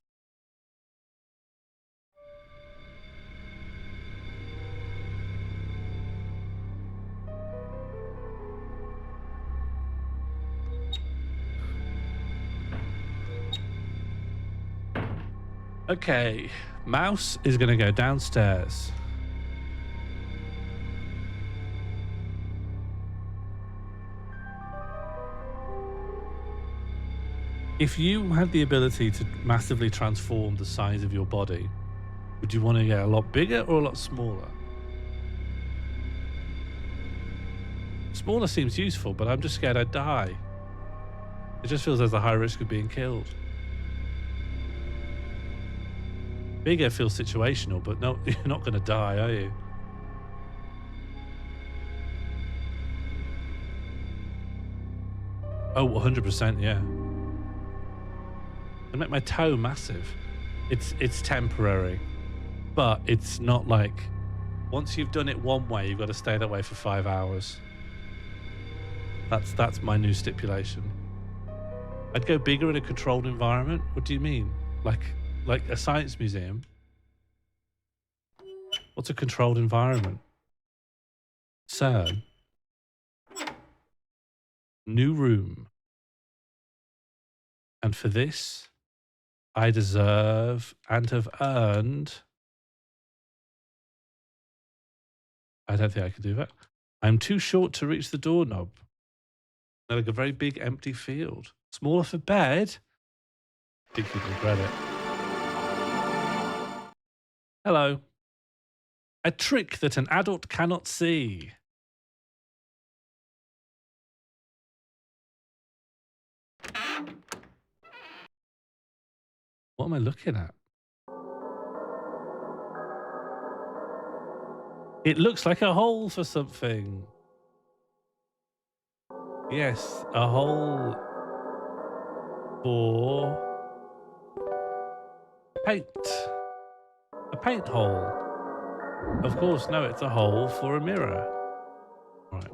Okay, mouse is going to go downstairs. If you had the ability to massively transform the size of your body, would you want to get a lot bigger or a lot smaller? Smaller seems useful, but I'm just scared I'd die. It just feels there's a high risk of being killed. Bigger feels situational, but no, you're not going to die, are you? Oh, 100%, yeah. I make my toe massive. It's temporary, but it's not like once you've done it one way, you've got to stay that way for 5 hours. That's my new stipulation. I'd go bigger in a controlled environment. What do you mean? Like a science museum? What's a controlled environment? CERN. New room. And for this, I deserve and have earned. I don't think I can do that. I'm too short to reach the doorknob. Like a very big empty field. Smaller for bed. I think you'd regret it. Hello. A trick that an adult cannot see. What am I looking at? It looks like a hole for something. Yes, a hole for paint. A paint hole. Of course, no, it's a hole for a mirror. Right.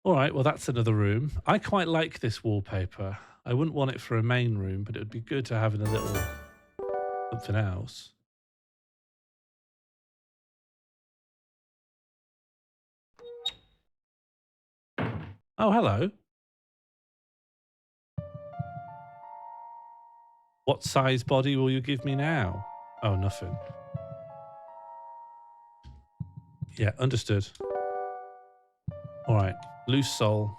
All right, well, that's another room. I quite like this wallpaper. I wouldn't want it for a main room, but it would be good to have in a little something else. Oh, hello. What size body will you give me now? Oh, nothing. Yeah, understood. All right, loose soul.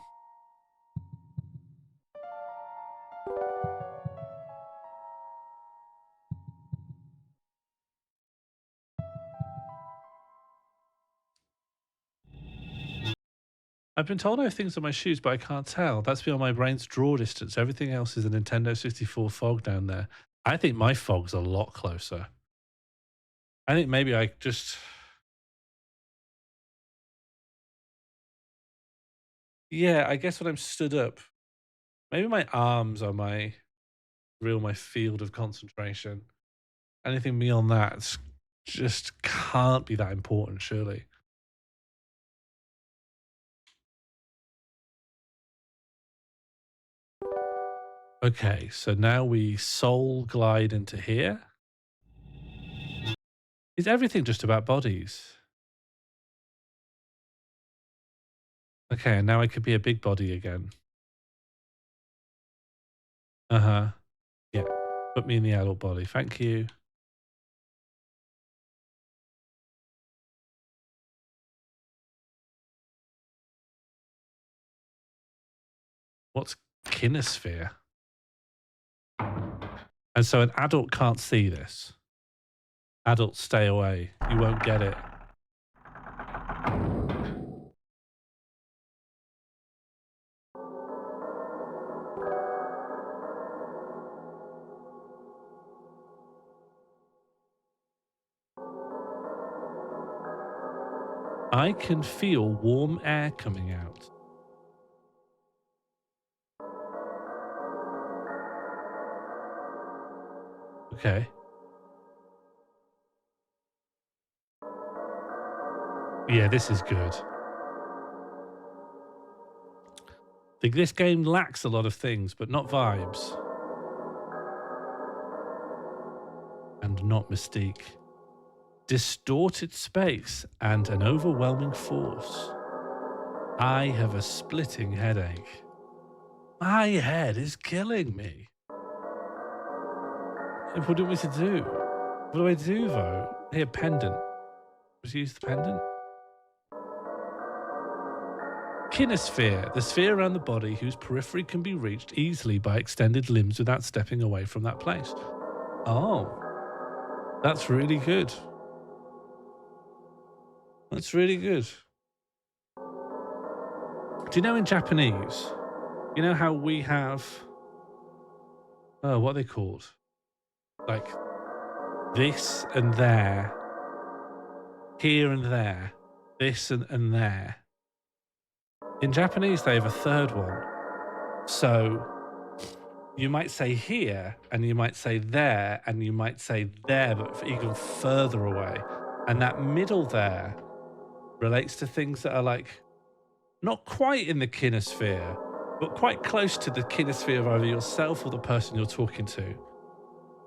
I've been told I have things on my shoes, but I can't tell. That's beyond my brain's draw distance. Everything else is a Nintendo 64 fog down there. I think my fog's a lot closer. I think maybe I just... Yeah, I guess when I'm stood up, maybe my arms are my field of concentration. Anything beyond that just can't be that important, surely. Okay, so now we soul glide into here. Is everything just about bodies? Okay, and now I could be a big body again. Uh-huh. Yeah. Put me in the adult body. Thank you. What's kinesphere? And so an adult can't see this. Adults, stay away. You won't get it. I can feel warm air coming out. Okay. Yeah, this is good. This game lacks a lot of things, but not vibes. And not mystique. Distorted space and an overwhelming force. I have a splitting headache. My head is killing me. What do we to do? What do I do, though? Here, pendant. Just use the pendant. Kinesphere, the sphere around the body whose periphery can be reached easily by extended limbs without stepping away from that place. Oh, that's really good. That's really good. Do you know in Japanese, you know how we have, what are they called? Like this and there, here and there, this and there. In Japanese, they have a third one. So you might say here, and you might say there, and you might say there, but even further away. And that middle there relates to things that are like not quite in the kinesphere, but quite close to the kinesphere of either yourself or the person you're talking to.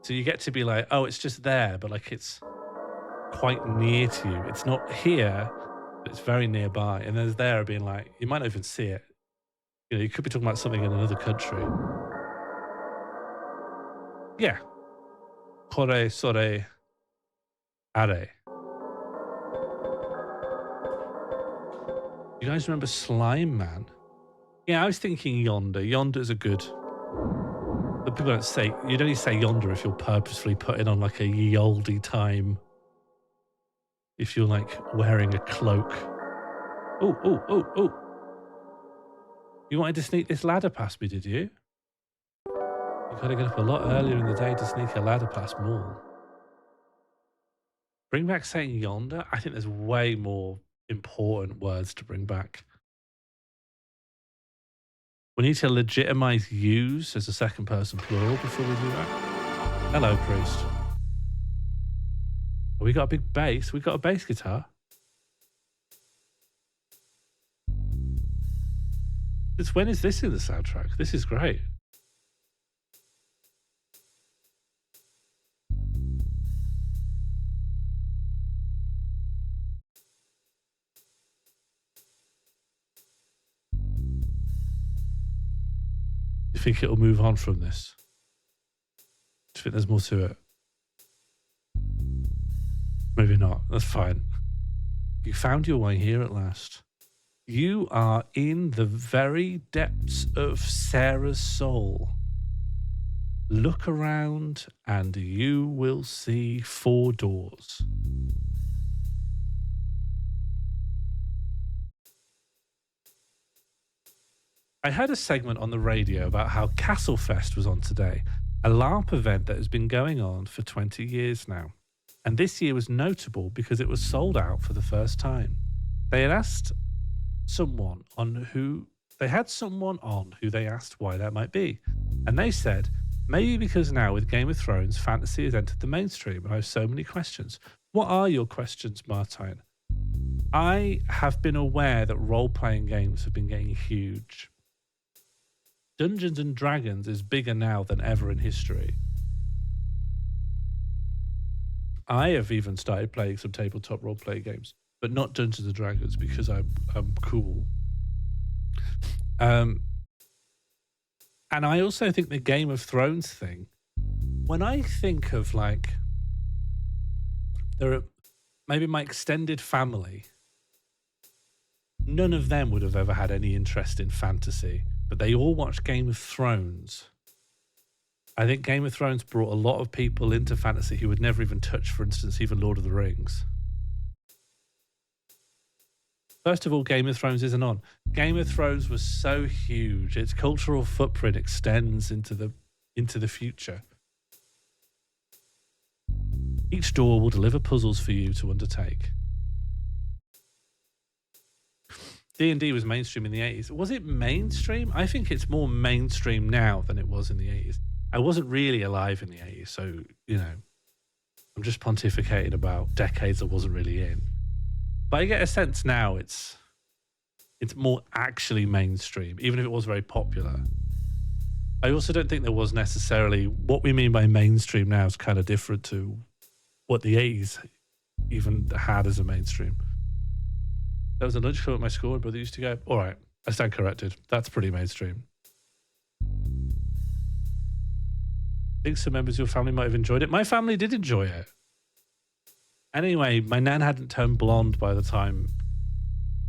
So you get to be like, oh, it's just there, but like it's quite near to you. It's not here, but it's very nearby. And there's there being like, you might not even see it. You know, you could be talking about something in another country. Yeah. Kore, sore, are. You guys remember Slime Man? Yeah, I was thinking Yonder. Yonder's a good... But people don't say... You'd only say Yonder if you're purposefully putting on like a ye olde time. If you're like wearing a cloak. Oh. You wanted to sneak this ladder past me, did you? You gotta get up a lot earlier in the day to sneak a ladder past Maul. Bring back saying Yonder? I think there's way more important words to bring back. We need to legitimize use as a second person plural before we do that. Hello, priest. We got a big bass. We got a bass guitar. It's when is this in the soundtrack? This is great. You think it'll move on from this? Do you think there's more to it? Maybe not. That's fine. You found your way here at last. You are in the very depths of Sarah's soul. Look around and you will see 4 doors. I heard a segment on the radio about how Castlefest was on today, a LARP event that has been going on for 20 years now. And this year was notable because it was sold out for the first time. They had asked someone on who they had someone on who they asked why that might be. And they said, maybe because now with Game of Thrones, fantasy has entered the mainstream and I have so many questions. What are your questions, Martine? I have been aware that role-playing games have been getting huge. Dungeons and Dragons is bigger now than ever in history. I have even started playing some tabletop role-play games, but not Dungeons and Dragons because I'm cool. And I also think the Game of Thrones thing, when I think of like, there are maybe my extended family, none of them would have ever had any interest in fantasy, but they all watched Game of Thrones. I think Game of Thrones brought a lot of people into fantasy who would never even touch, for instance, even Lord of the Rings. First of all, Game of Thrones isn't on. Game of Thrones was so huge. Its cultural footprint extends into the future. Each door will deliver puzzles for you to undertake. D&D was mainstream in the 80s. Was it mainstream? I think it's more mainstream now than it was in the 80s. I wasn't really alive in the 80s, so, you know, I'm just pontificating about decades I wasn't really in. But I get a sense now it's more actually mainstream, even if it was very popular. I also don't think there was necessarily, what we mean by mainstream now is kind of different to what the 80s even had as a mainstream. There was a lunch club at my school and brother used to go, all right, I stand corrected. That's pretty mainstream. I think some members of your family might have enjoyed it. My family did enjoy it. Anyway, my nan hadn't turned blonde by the time.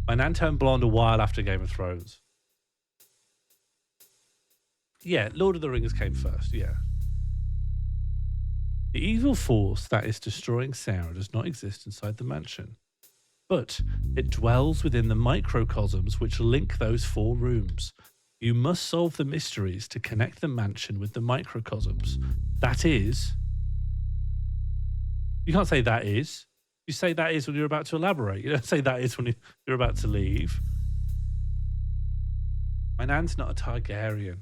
My nan turned blonde a while after Game of Thrones. Yeah, Lord of the Rings came first, yeah. The evil force that is destroying Sarah does not exist inside the mansion, but it dwells within the microcosms which link those 4 rooms. You must solve the mysteries to connect the mansion with the microcosms. That is... You can't say that is. You say that is when you're about to elaborate. You don't say that is when you're about to leave. My nan's not a Targaryen.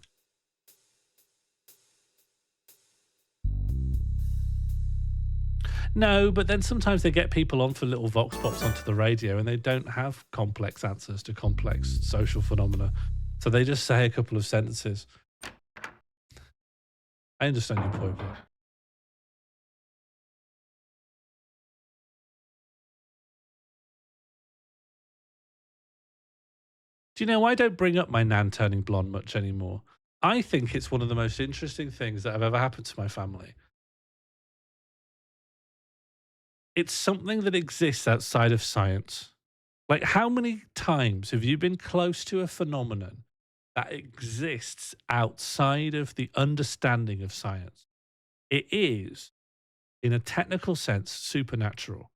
No, but then sometimes they get people on for little vox pops onto the radio and they don't have complex answers to complex social phenomena. So they just say a couple of sentences. I understand your point, but... Do you know, I don't bring up my nan turning blonde much anymore. I think it's one of the most interesting things that have ever happened to my family. It's something that exists outside of science. Like, how many times have you been close to a phenomenon that exists outside of the understanding of science? It is, in a technical sense, supernatural.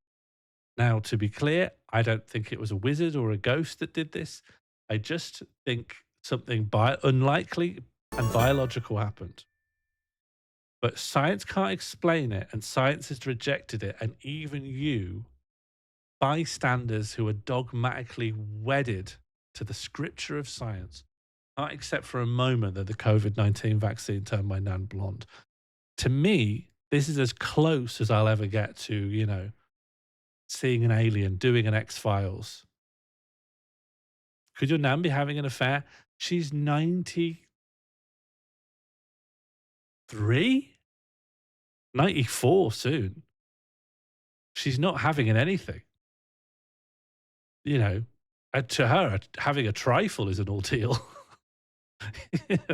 Now, to be clear, I don't think it was a wizard or a ghost that did this. I just think something unlikely and biological happened. But science can't explain it, and science has rejected it. And even you, bystanders who are dogmatically wedded to the scripture of science, can't accept for a moment that the COVID-19 vaccine turned my nan blonde. To me, this is as close as I'll ever get to, you know, seeing an alien, doing an X-Files. Could your nan be having an affair? She's 93, 94 soon. She's not having in anything. You know, to her, having a trifle is an ordeal.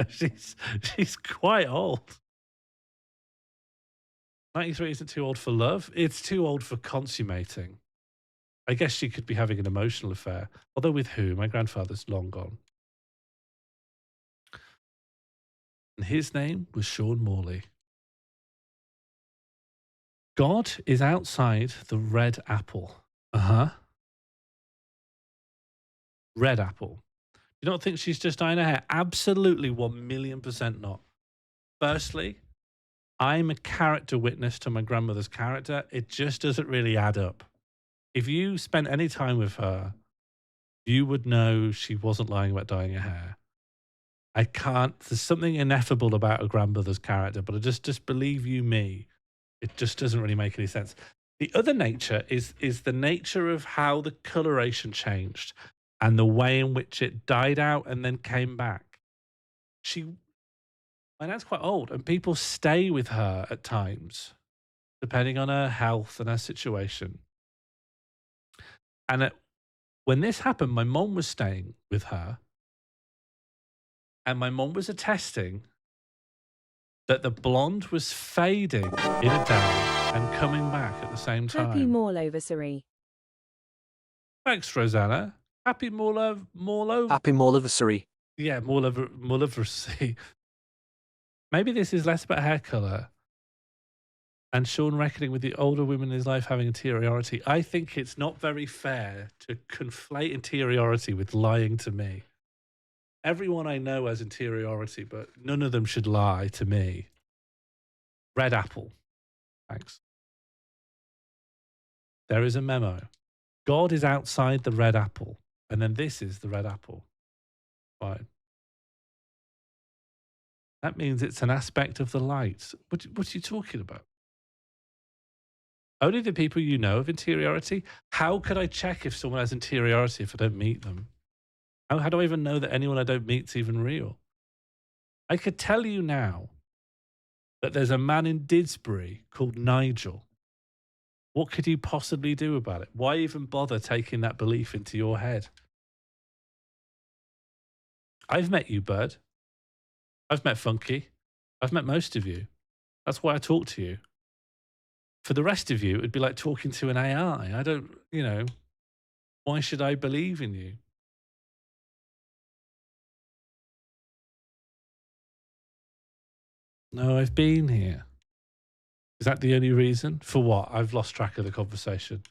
she's quite old. 93 isn't too old for love. It's too old for consummating. I guess she could be having an emotional affair. Although with who? My grandfather's long gone. And his name was Sean Morley. God is outside the red apple. Uh-huh. Red apple. You don't think she's just dyeing her hair? Absolutely 1,000,000% not. Firstly, I'm a character witness to my grandmother's character. It just doesn't really add up. If you spent any time with her, you would know she wasn't lying about dyeing her hair. I can't. There's something ineffable about a grandmother's character, but I just believe you me. It just doesn't really make any sense. The other nature is the nature of how the coloration changed and the way in which it died out and then came back. My nan's quite old, and people stay with her at times, depending on her health and her situation. And when this happened, my mom was staying with her, and my mom was attesting that the blonde was fading in a day and coming back at the same time. Happy Morloversary. Thanks, Rosanna. Happy Morlov. Happy Morloversary. Yeah, Morloversary. Maybe this is less about hair color and Sean reckoning with the older women in his life having interiority. I think it's not very fair to conflate interiority with lying to me. Everyone I know has interiority, but none of them should lie to me. Red apple. Thanks. There is a memo. God is outside the red apple. And then this is the red apple. Fine. That means it's an aspect of the light. What are you talking about? Only the people you know have interiority? How could I check if someone has interiority if I don't meet them? How do I even know that anyone I don't meet is even real? I could tell you now that there's a man in Didsbury called Nigel. What could you possibly do about it? Why even bother taking that belief into your head? I've met you, Bird. I've met Funky. I've met most of you. That's why I talk to you. For the rest of you, it'd be like talking to an AI. I don't, why should I believe in you? No, I've been here. Is that the only reason? For what? I've lost track of the conversation.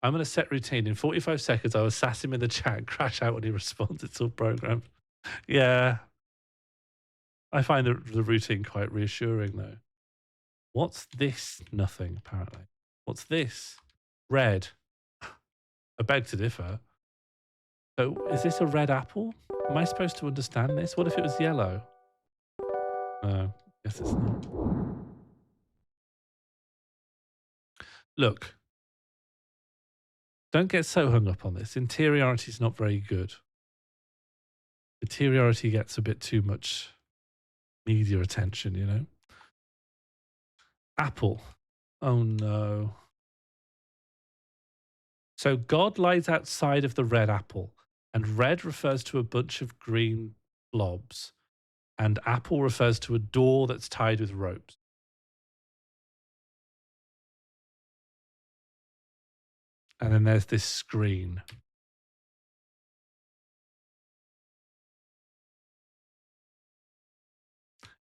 I'm going to set routine. In 45 seconds, I will sass him in the chat and crash out when he responds. It's all programmed. Yeah. I find the routine quite reassuring, though. What's this? Nothing, apparently. What's this? Red. I beg to differ. So, is this a red apple? Am I supposed to understand this? What if it was yellow? No, guess it's not. Look, don't get so hung up on this. Interiority is not very good. Interiority gets a bit too much media attention, Apple. Oh no. So God lies outside of the red apple, and red refers to a bunch of green blobs, and apple refers to a door that's tied with ropes. And then there's this screen.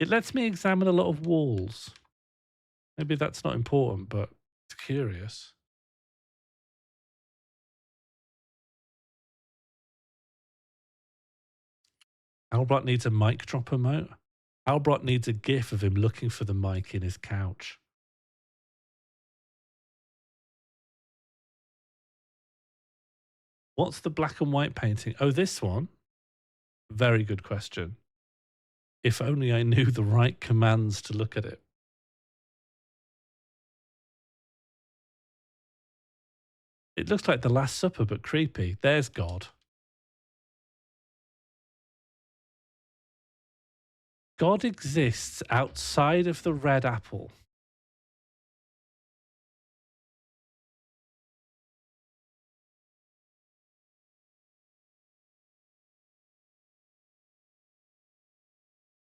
It lets me examine a lot of walls. Maybe that's not important, but it's curious. Albert needs a mic drop emote. Albert needs a gif of him looking for the mic in his couch. What's the black and white painting? Oh, this one? Very good question. If only I knew the right commands to look at it. It looks like the Last Supper, but creepy. There's God. God exists outside of the red apple.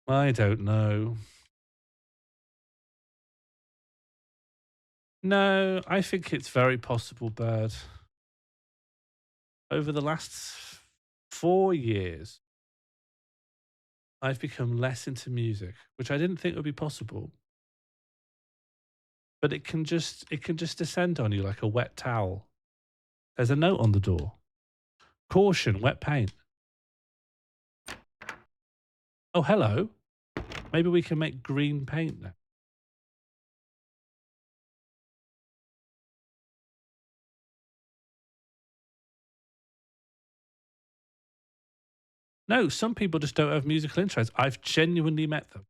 I don't know. No, I think it's very possible, Bird. Over the last 4 years, I've become less into music, which I didn't think would be possible. But it can just descend on you like a wet towel. There's a note on the door. Caution, wet paint. Oh, hello. Maybe we can make green paint now. No, some people just don't have musical interests. I've genuinely met them.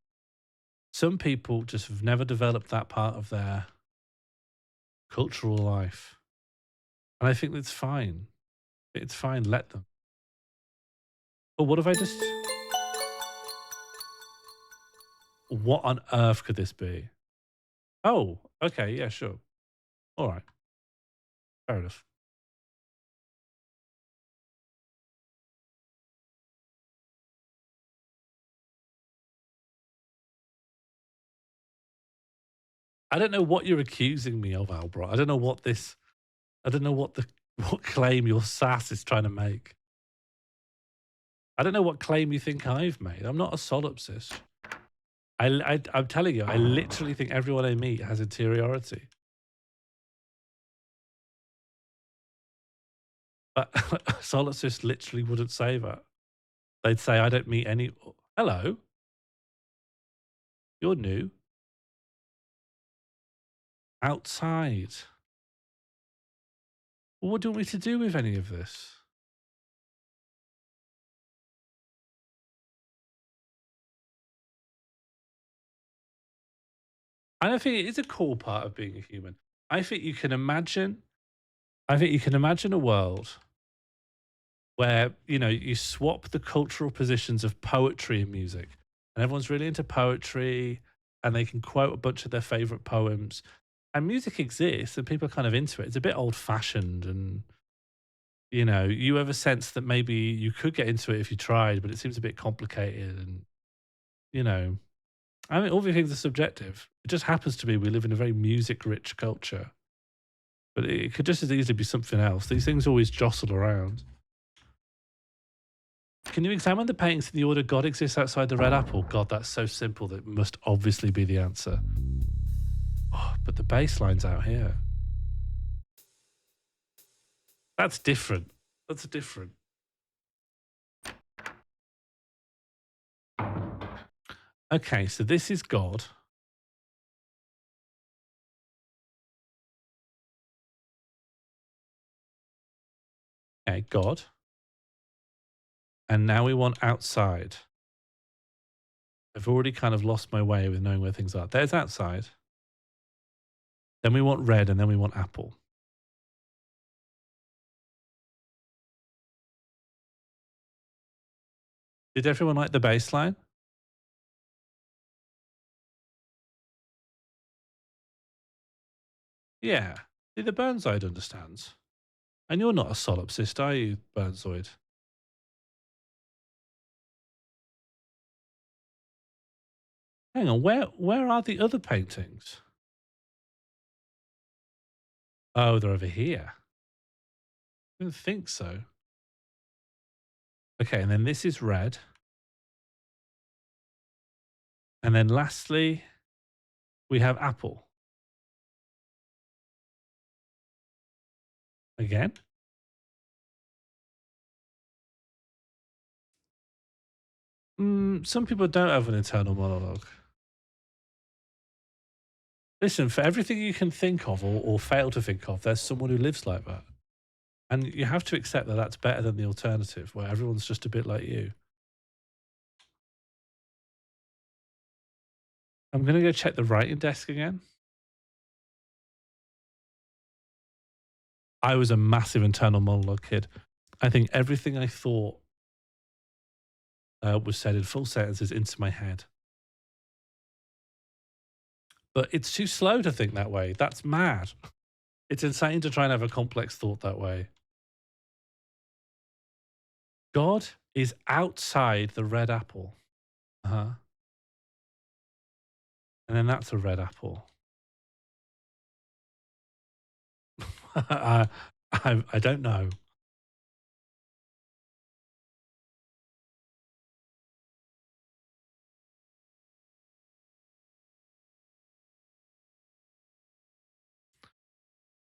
Some people just have never developed that part of their cultural life. And I think that's fine. It's fine, let them. But what if I just. What on earth could this be? Oh, okay, yeah, sure. All right, fair enough. I don't know what you're accusing me of, Albert. I don't know what this. I don't know what the what claim your sass is trying to make. I don't know what claim you think I've made. I'm not a solipsist. I'm telling you, I literally think everyone I meet has interiority. But solipsists literally wouldn't say that. They'd say, I don't meet any. Hello, you're new. Outside. Well, what do you want me to do with any of this? I don't think it is a core part of being a human. I think you can imagine. I think you can imagine a world where you swap the cultural positions of poetry and music, and everyone's really into poetry, and they can quote a bunch of their favorite poems, and music exists, and people are kind of into it. It's a bit old fashioned, and you have a sense that maybe you could get into it if you tried, but it seems a bit complicated, and you know, I mean, all these things are subjective. It just happens to be we live in a very music rich culture, but it could just as easily be something else. These things always jostle around. Can you examine the paintings in the order God exists outside the red apple? God, that's so simple that must obviously be the answer. Oh, but the bass line's out here. That's different. That's different. Okay, so this is God. Okay, God. And now we want outside. I've already kind of lost my way with knowing where things are. There's outside. Then we want red, and then we want apple. Did everyone like the bass line? Yeah. See, the Burnside understands. And you're not a solipsist, are you, Burnzoid? Hang on, where are the other paintings? Oh, they're over here. I didn't think so. Okay, and then this is red. And then lastly, we have apple. Again. Some people don't have an internal monologue. Listen, for everything you can think of or fail to think of, there's someone who lives like that. And you have to accept that that's better than the alternative, where everyone's just a bit like you. I'm going to go check the writing desk again. I was a massive internal monologue kid. I think everything I thought was said in full sentences into my head. But it's too slow to think that way. That's mad. It's insane to try and have a complex thought that way. God is outside the red apple. Uh-huh. And then that's a red apple. I don't know.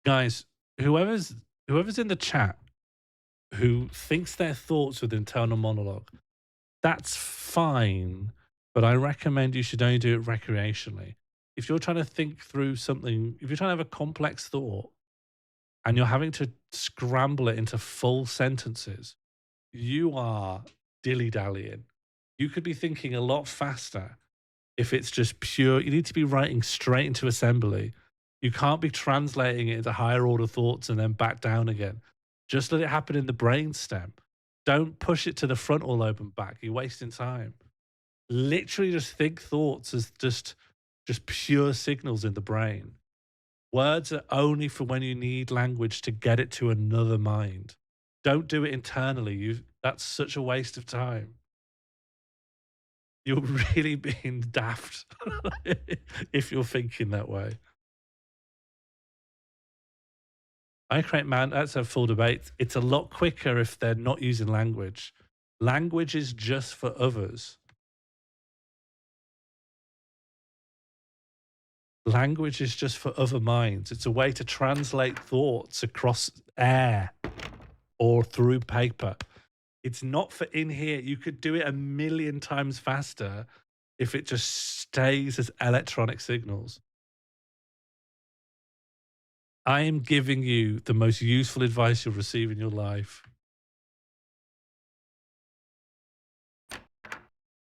Guys, whoever's in the chat who thinks their thoughts with internal monologue, that's fine, but I recommend you should only do it recreationally. If you're trying to think through something, if you're trying to have a complex thought and you're having to scramble it into full sentences, you are dilly-dallying. You could be thinking a lot faster if it's just pure. You need to be writing straight into assembly. You can't be translating it into higher order thoughts and then back down again. Just let it happen in the brainstem. Don't push it to the frontal lobe and back. You're wasting time. Literally just think thoughts as just pure signals in the brain. Words are only for when you need language to get it to another mind. Don't do it internally. That's such a waste of time. You're really being daft if you're thinking that way. I create man. That's a full debate. It's a lot quicker if they're not using language. Language is just for others. Language is just for other minds. It's a way to translate thoughts across air or through paper. It's not for in here. You could do it a million times faster if it just stays as electronic signals. I am giving you the most useful advice you'll receive in your life.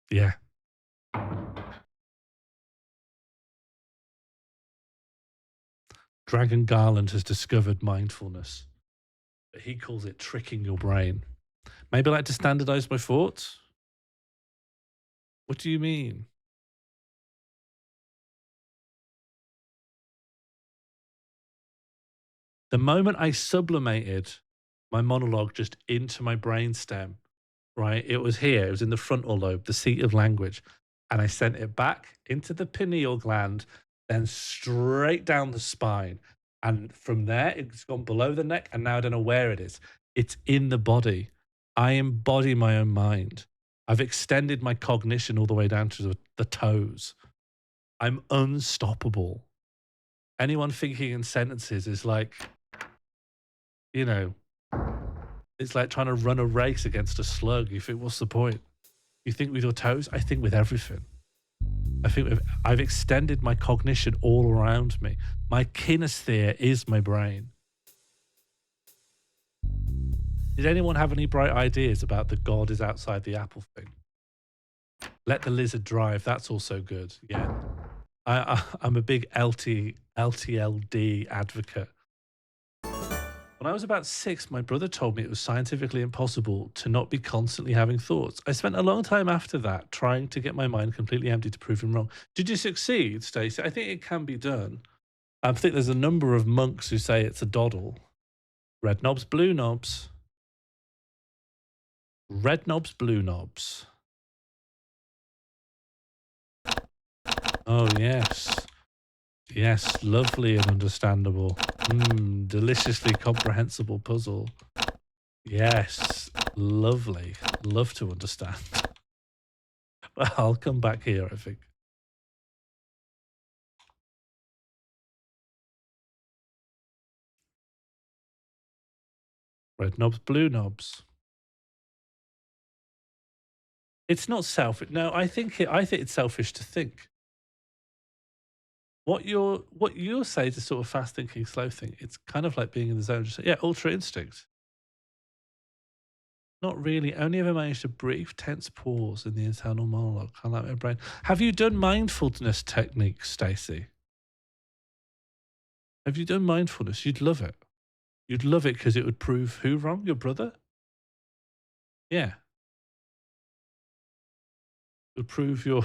Yeah. Dragon Garland has discovered mindfulness, but he calls it tricking your brain. Maybe I like to standardize my thoughts? What do you mean? The moment I sublimated my monologue just into my brainstem, right? It was here, it was in the frontal lobe, the seat of language. And I sent it back into the pineal gland, then straight down the spine. And from there, it's gone below the neck. And now I don't know where it is. It's in the body. I embody my own mind. I've extended my cognition all the way down to the toes. I'm unstoppable. Anyone thinking in sentences is like, you know, it's like trying to run a race against a slug. You think, what's the point? You think with your toes? I think with everything. I've extended my cognition all around me. My kinesphere is my brain. Did anyone have any bright ideas about the God is outside the apple thing? Let the lizard drive. That's also good. Yeah. I'm a big LTLD advocate. When I was about 6, my brother told me it was scientifically impossible to not be constantly having thoughts. I spent a long time after that trying to get my mind completely empty to prove him wrong. Did you succeed, Stacey? I think it can be done. I think there's a number of monks who say it's a doddle. Red knobs, blue knobs. Red knobs, blue knobs. Oh, yes. Yes, lovely and understandable. Deliciously comprehensible puzzle. Yes, lovely. Love to understand. But I'll come back here, I think. Red knobs, blue knobs. It's not selfish. No, I think it's selfish to think. What you're saying is sort of fast thinking, slow thinking. It's kind of like being in the zone. Just yeah, ultra instinct. Not really. Only ever managed a brief, tense pause in the internal monologue. Kind of like my brain. Have you done mindfulness techniques, Stacey? Have you done mindfulness? You'd love it. You'd love it because it would prove who wrong? Your brother? Yeah. It would prove your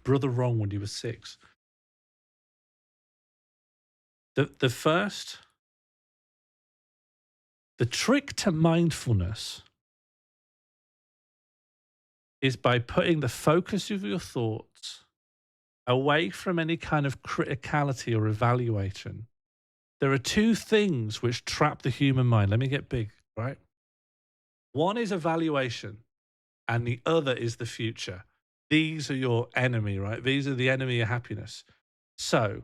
brother wrong when you were 6. The first, the trick to mindfulness is by putting the focus of your thoughts away from any kind of criticality or evaluation. There are two things which trap the human mind. Let me get big, right? One is evaluation, and the other is the future. These are your enemy, right? These are the enemy of happiness. So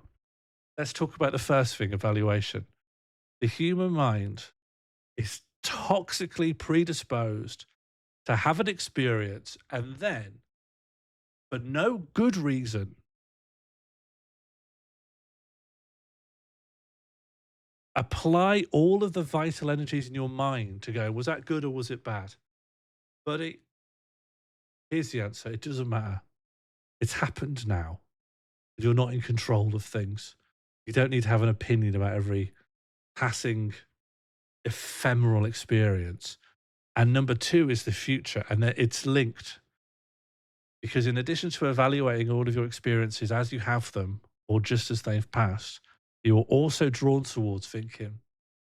let's talk about the first thing, evaluation. The human mind is toxically predisposed to have an experience and then, for no good reason, apply all of the vital energies in your mind to go, was that good or was it bad? Buddy, here's the answer. It doesn't matter. It's happened now. You're not in control of things. You don't need to have an opinion about every passing ephemeral experience. And number two is the future, and it's linked. Because in addition to evaluating all of your experiences as you have them, or just as they've passed, you're also drawn towards thinking,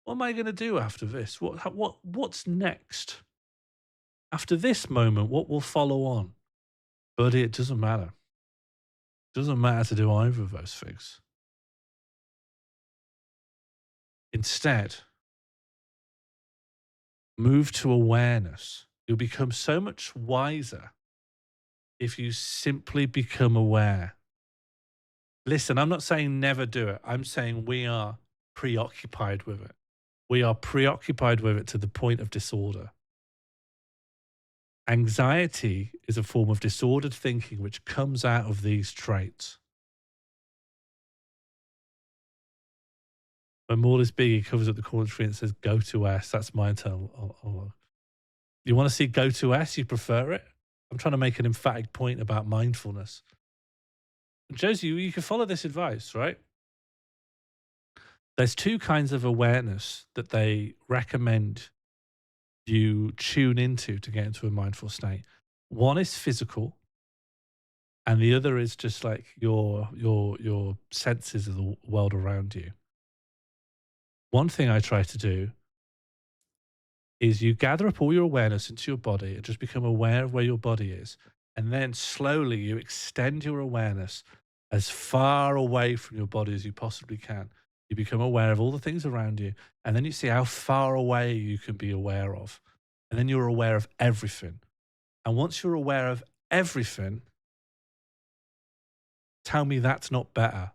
what am I going to do after this? What's next? After this moment, what will follow on? But it doesn't matter. It doesn't matter to do either of those things. Instead, move to awareness. You'll become so much wiser if you simply become aware. Listen, I'm not saying never do it. I'm saying we are preoccupied with it. We are preoccupied with it to the point of disorder. Anxiety is a form of disordered thinking which comes out of these traits. When Maul is big, he covers up the corner tree and says, go to S. That's my internal. You want to see go to S? You prefer it? I'm trying to make an emphatic point about mindfulness. Josie, you can follow this advice, right? There's two kinds of awareness that they recommend you tune into to get into a mindful state. One is physical, and the other is just like your senses of the world around you. One thing I try to do is you gather up all your awareness into your body and just become aware of where your body is. And then slowly you extend your awareness as far away from your body as you possibly can. You become aware of all the things around you. And then you see how far away you can be aware of. And then you're aware of everything. And once you're aware of everything, tell me that's not better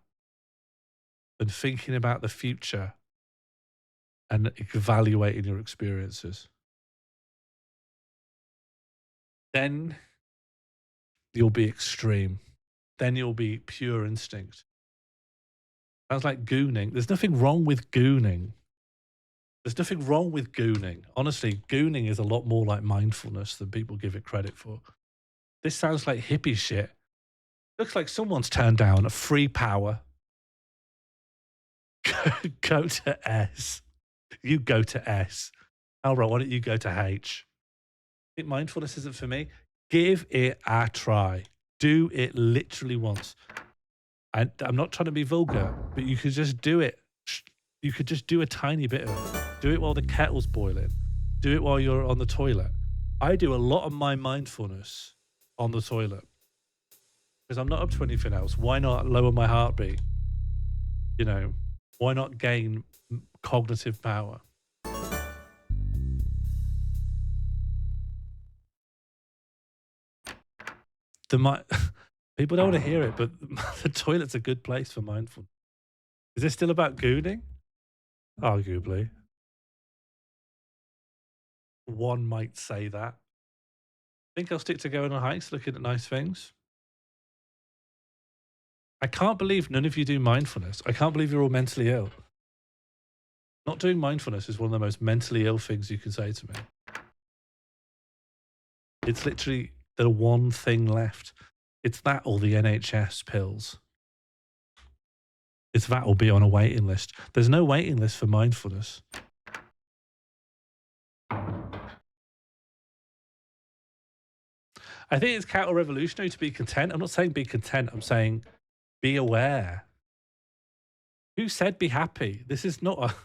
than thinking about the future and evaluating your experiences. Then you'll be extreme. Then you'll be pure instinct. Sounds like gooning. There's nothing wrong with gooning. There's nothing wrong with gooning. Honestly, gooning is a lot more like mindfulness than people give it credit for. This sounds like hippie shit. Looks like someone's turned down a free power. Go to S. You go to S. All right, why don't you go to H? I think mindfulness isn't for me. Give it a try. Do it literally once. I'm not trying to be vulgar, but you could just do it. You could just do a tiny bit of it. Do it while the kettle's boiling. Do it while you're on the toilet. I do a lot of my mindfulness on the toilet because I'm not up to anything else. Why not lower my heartbeat? You know, why not gain cognitive power? People don't want to hear it, but the toilet's a good place for mindfulness. Is this still about gooning? Arguably. One might say that. I think I'll stick to going on hikes, looking at nice things. I can't believe none of you do mindfulness. I can't believe you're all mentally ill. Not doing mindfulness is one of the most mentally ill things you can say to me. It's literally the one thing left. It's that or the NHS pills. It's that or be on a waiting list. There's no waiting list for mindfulness. I think it's counter-revolutionary to be content. I'm not saying be content. I'm saying be aware. Who said be happy? This is not a.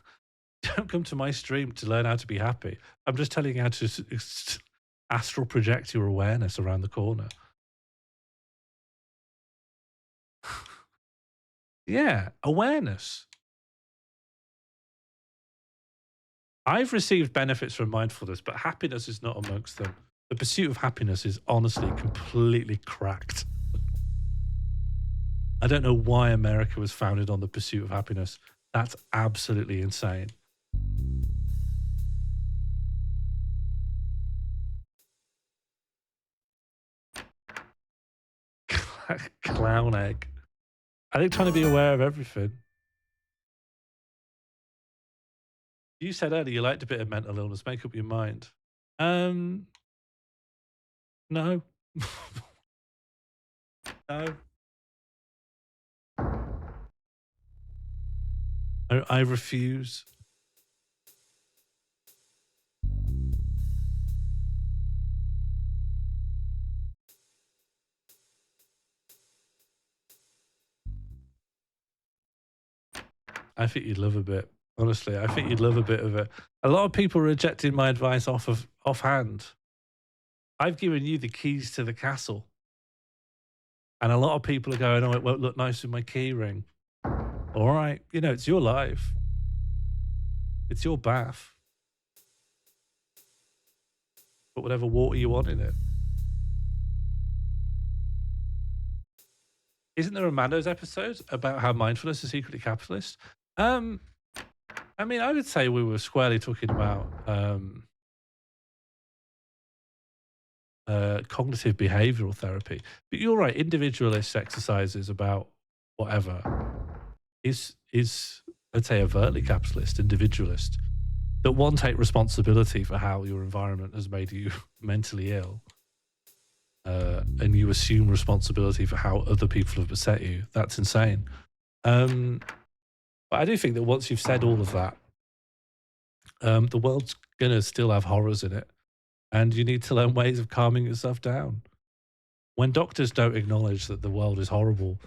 Don't come to my stream to learn how to be happy. I'm just telling you how to astral project your awareness around the corner. Yeah, awareness. I've received benefits from mindfulness, but happiness is not amongst them. The pursuit of happiness is honestly completely cracked. I don't know why America was founded on the pursuit of happiness. That's absolutely insane. Clown egg. I think trying to be aware of everything. You said earlier you liked a bit of mental illness. Make up your mind. No. No. I refuse. I think you'd love a bit. Honestly, I think you'd love a bit of it. A lot of people rejected my advice offhand. I've given you the keys to the castle. And a lot of people are going, oh, it won't look nice with my key ring. All right. You know, it's your life. It's your bath. Put whatever water you want in it. Isn't there a Mando's episode about how mindfulness is secretly capitalist? I mean, I would say we were squarely talking about cognitive behavioral therapy. But you're right, individualist exercises about whatever is I'd say overtly capitalist, individualist. That one, take responsibility for how your environment has made you mentally ill. And you assume responsibility for how other people have upset you. That's insane. But I do think that once you've said all of that, the world's gonna still have horrors in it, and you need to learn ways of calming yourself down. When doctors don't acknowledge that the world is horrible,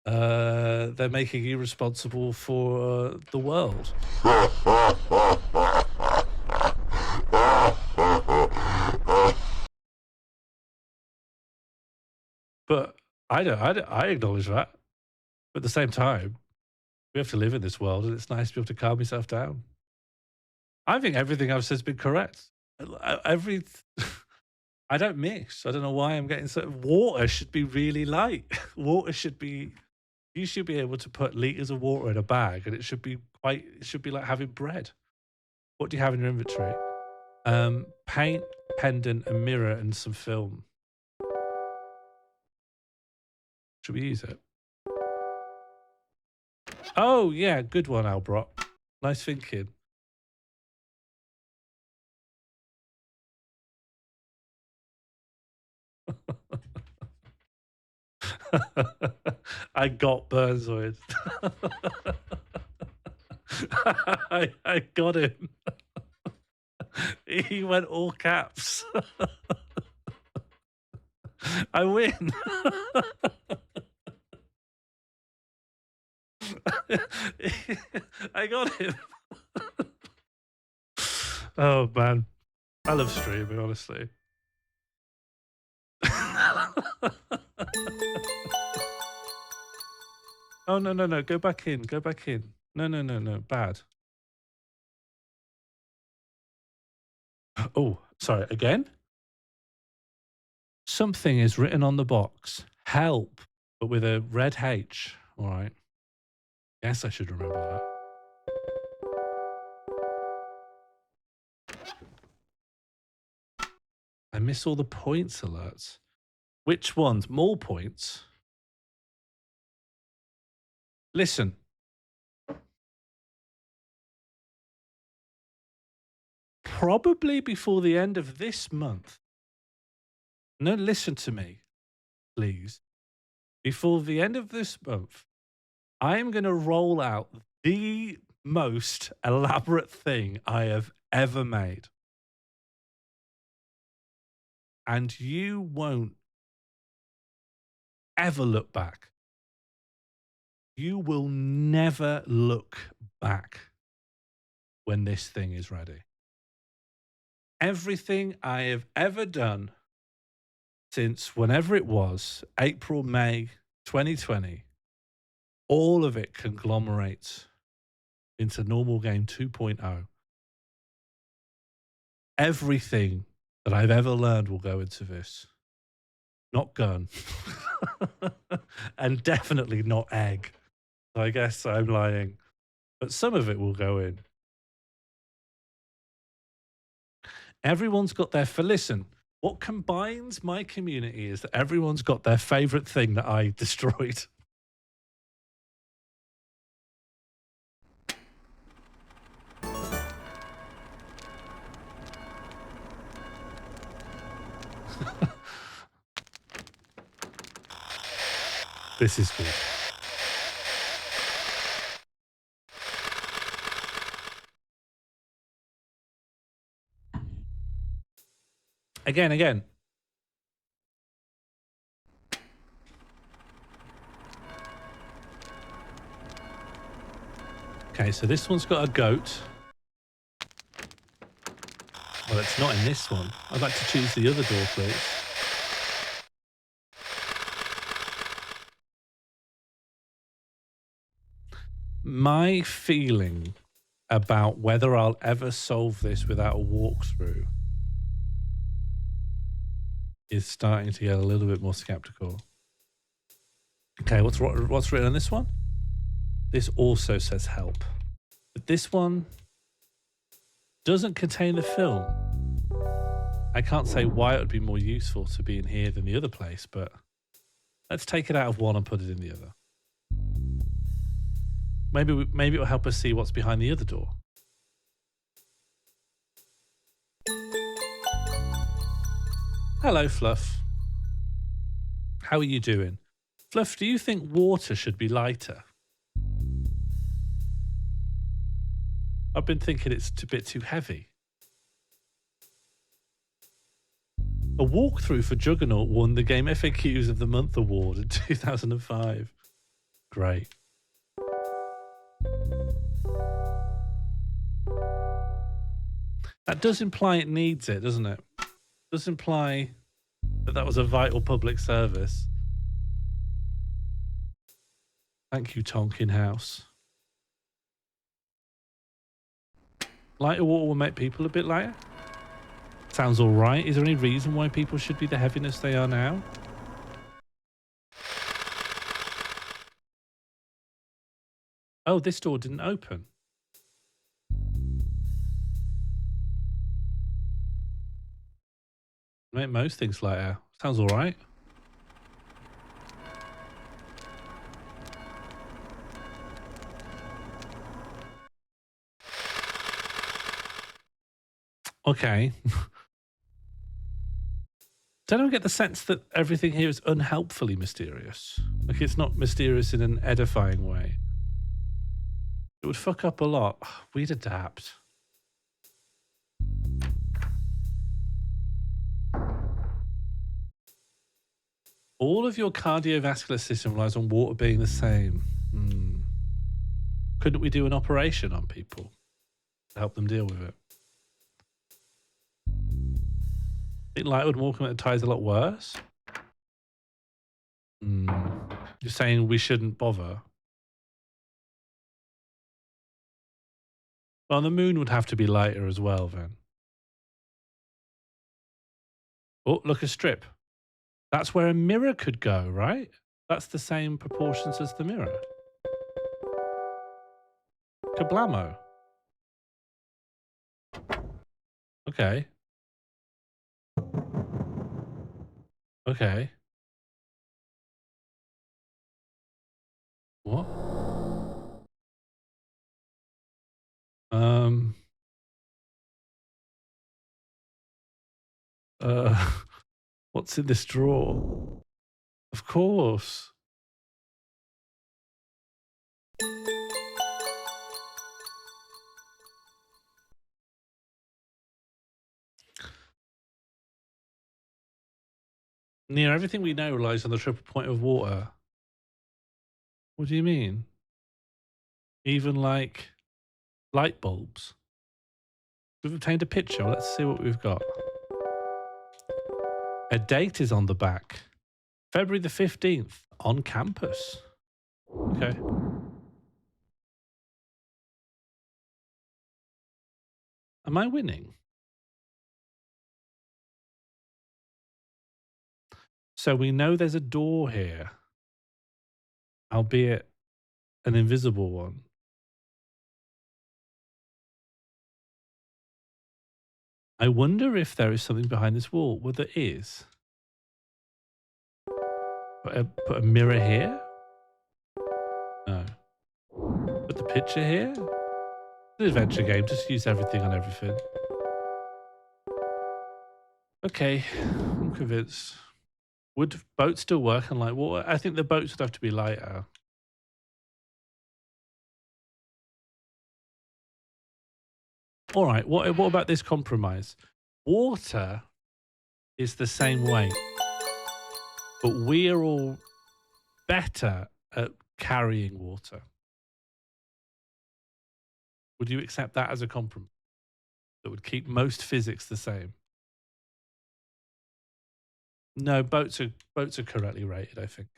they're making you responsible for the world. But I acknowledge that. But at the same time, we have to live in this world, and it's nice to be able to calm yourself down. I think everything I've said has been correct. Every I don't mix. I don't know why I'm getting so. Water should be really light. Water should be. You should be able to put liters of water in a bag, and it should be quite. It should be like having bread. What do you have in your inventory? Paint, pendant, a mirror, and some film. Should we use it? Oh yeah, good one, Albrock. Nice thinking. I got Burnzoid. I got him. He went all caps. I win. I got him. Oh man, I love streaming, honestly. Oh no, go back in, go back in. No, bad. Oh, sorry, again? Something is written on the box. Help, but with a red H. All right. Yes, I should remember that. I miss all the points alerts. Which ones? More points? Listen. Probably before the end of this month. No, listen to me, please. Before the end of this month, I'm going to roll out the most elaborate thing I have ever made. And you won't ever look back. You will never look back when this thing is ready. Everything I have ever done since whenever it was, April, May 2020, all of it conglomerates into normal game 2.0. Everything that I've ever learned will go into this. Not gun. And definitely not egg. I guess I'm lying. But some of it will go in. Everyone's got their... Listen, what combines my community is that everyone's got their favorite thing that I destroyed. This is good. Again. Okay, so this one's got a goat. Well, it's not in this one. I'd like to choose the other door, please. My feeling about whether I'll ever solve this without a walkthrough is starting to get a little bit more skeptical. Okay, what's written on this one? This also says help. But this one doesn't contain the film. I can't say why it would be more useful to be in here than the other place, but let's take it out of one and put it in the other. Maybe it'll help us see what's behind the other door. Hello, Fluff. How are you doing? Fluff, do you think water should be lighter? I've been thinking it's a bit too heavy. A walkthrough for Juggernaut won the Game FAQs of the Month award in 2005. Great. That does imply it needs it, doesn't it? It does imply that that was a vital public service. Thank you, Tonkin House. Lighter water will make people a bit lighter. Sounds all right. Is there any reason why people should be the heaviness they are now? Oh, this door didn't open. Make most things lighter. Sounds all right. Okay. Don't I get the sense that everything here is unhelpfully mysterious? Like it's not mysterious in an edifying way. It would fuck up a lot. We'd adapt. All of your cardiovascular system relies on water being the same. Couldn't we do an operation on people to help them deal with it? I think Lightwood walking at the tide is a lot worse. You're saying we shouldn't bother? Well, the moon would have to be lighter as well then. Oh, look, a strip. That's where a mirror could go, right? That's the same proportions as the mirror. Kablamo. Okay. Okay. What? What's in this drawer? Of course. Near everything we know relies on the triple point of water. What do you mean? Even like light bulbs? We've obtained a picture. Let's see what we've got. A date is on the back. February the 15th on campus. Okay. Am I winning? So we know there's a door here, albeit an invisible one. I wonder if there is something behind this wall. Well, there is. Put a mirror here? No. Put the picture here? It's an adventure game. Just use everything on everything. Okay. I'm convinced. Would boats still work on light water? I think the boats would have to be lighter. All right. What about this compromise? Water is the same weight, but we are all better at carrying water. Would you accept that as a compromise that would keep most physics the same? No, boats are correctly rated, I think.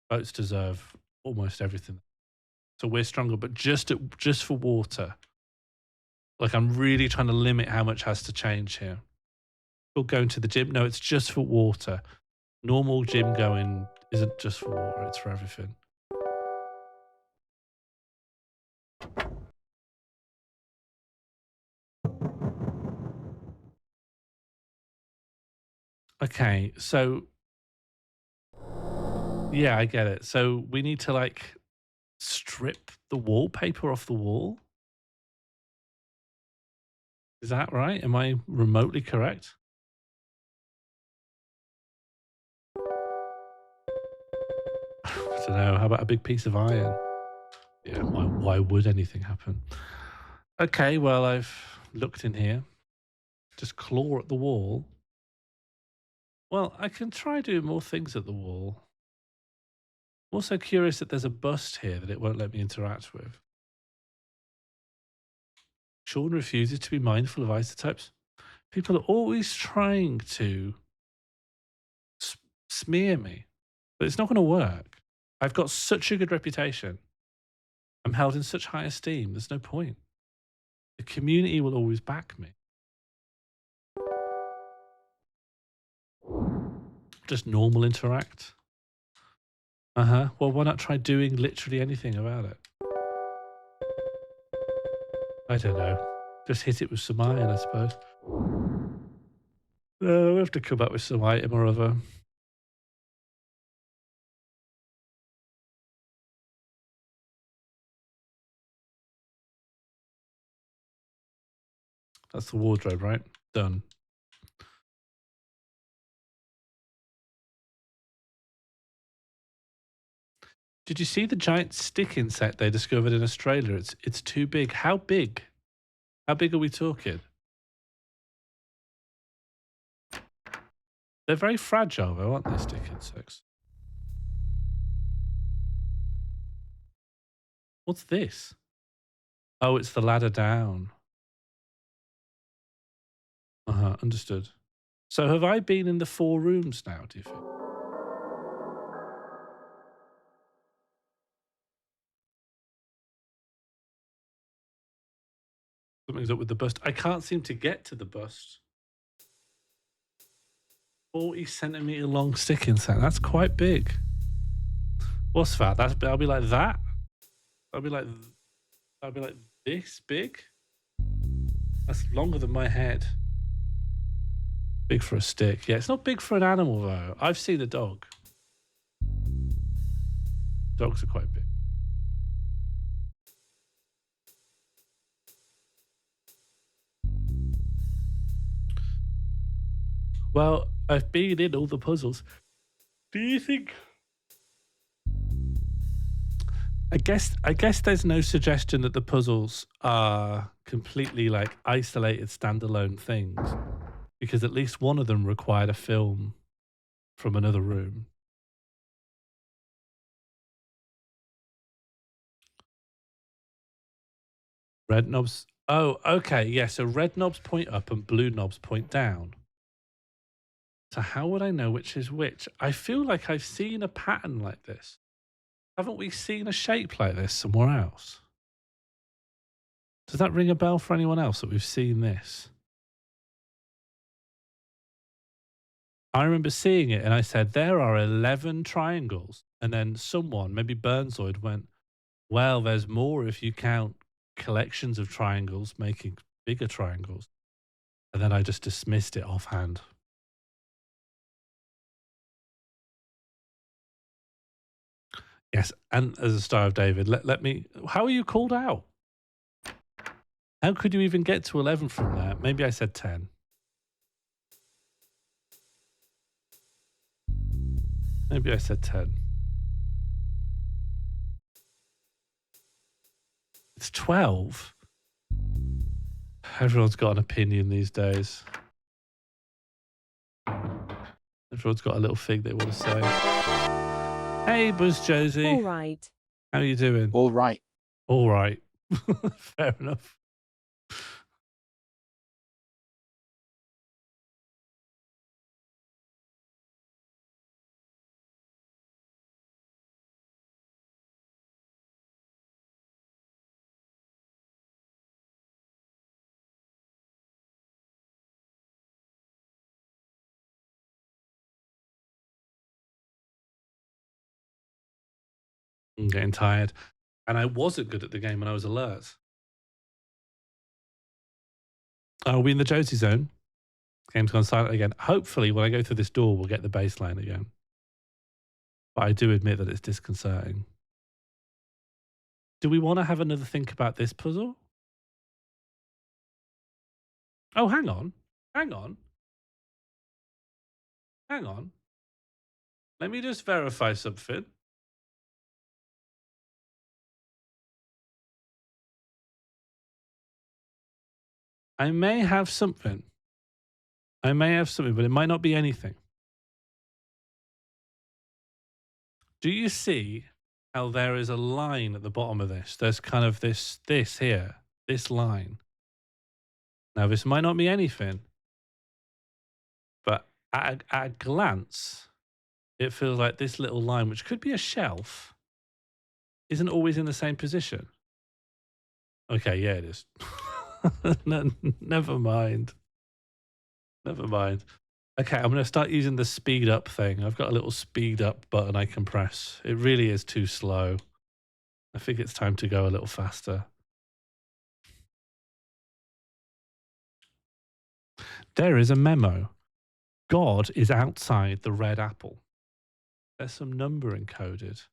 Boats deserve almost everything. So we're stronger, but just for water. Like, I'm really trying to limit how much has to change here. Or going to the gym. No, it's just for water. Normal gym going isn't just for water, it's for everything. Okay, so yeah, I get it. So we need to like strip the wallpaper off the wall. Is that right? Am I remotely correct? I don't know. How about a big piece of iron? Yeah, why would anything happen? Okay, well, I've looked in here. Just claw at the wall. Well, I can try doing more things at the wall. I'm also curious that there's a bust here that it won't let me interact with. Sean refuses to be mindful of isotopes. People are always trying to smear me, but it's not going to work. I've got such a good reputation. I'm held in such high esteem. There's no point. The community will always back me. Just normal interact. Well, why not try doing literally anything about it? I don't know. Just hit it with some iron, I suppose. We have to come up with some item or other. That's the wardrobe, right? Done. Did you see the giant stick insect they discovered in Australia? It's too big. How big? How big are we talking? They're very fragile, though, aren't they, stick insects? What's this? Oh, it's the ladder down. Understood. So have I been in the 4 rooms now, do you think? Something's up with the bust. I can't seem to get to the bust. 40-centimeter long stick insect. That's quite big. What's that? I'll be like that. I'll be like this big. That's longer than my head. Big for a stick. Yeah, it's not big for an animal though. I've seen a dog. Dogs are quite big. Well, I've been in all the puzzles. Do you think? I guess there's no suggestion that the puzzles are completely like isolated standalone things, because at least one of them required a film from another room. Red knobs. Oh, okay. Yeah. So red knobs point up and blue knobs point down. So how would I know which is which? I feel like I've seen a pattern like this. Haven't we seen a shape like this somewhere else? Does that ring a bell for anyone else that we've seen this? I remember seeing it and I said, there are 11 triangles. And then someone, maybe Burnzoid, went, well, there's more if you count collections of triangles making bigger triangles. And then I just dismissed it offhand. Yes. And as a Star of David, let me, how are you called out? How could you even get to 11 from there? Maybe I said 10. Maybe I said 10. It's 12. Everyone's got an opinion these days. Everyone's got a little thing they want to say. Hey, Buzz Josie. All right. How are you doing? All right. All right. Fair enough. I'm getting tired. And I wasn't good at the game when I was alert. Are we in the Josie zone? Game's gone silent again. Hopefully, when I go through this door, we'll get the baseline again. But I do admit that it's disconcerting. Do we want to have another think about this puzzle? Oh, hang on. Hang on. Hang on. Let me just verify something. I may have something. I may have something, but it might not be anything. Do you see how there is a line at the bottom of this? There's kind of this here, this line. Now, this might not be anything, but at a glance, it feels like this little line, which could be a shelf, isn't always in the same position. Okay, yeah, it is. No, never mind. Never mind. Okay, I'm going to start using the speed up thing. I've got a little speed up button I can press. It really is too slow. I think it's time to go a little faster. There is a memo. God is outside the red apple. There's some number encoded.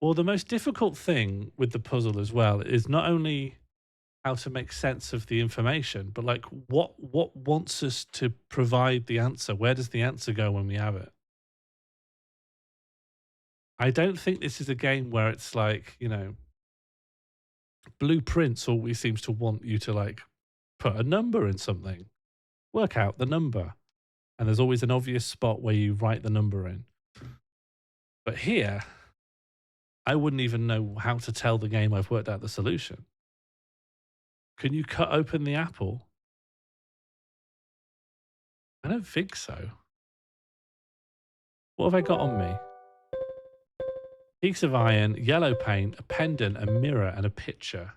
Well, the most difficult thing with the puzzle as well is not only how to make sense of the information, but like what wants us to provide the answer? Where does the answer go when we have it? I don't think this is a game where it's like, you know, Blueprints always seems to want you to like put a number in something, work out the number. And there's always an obvious spot where you write the number in. But here, I wouldn't even know how to tell the game I've worked out the solution. Can you cut open the apple? I don't think so. What have I got on me? Peaks of iron, yellow paint, a pendant, a mirror, and a picture.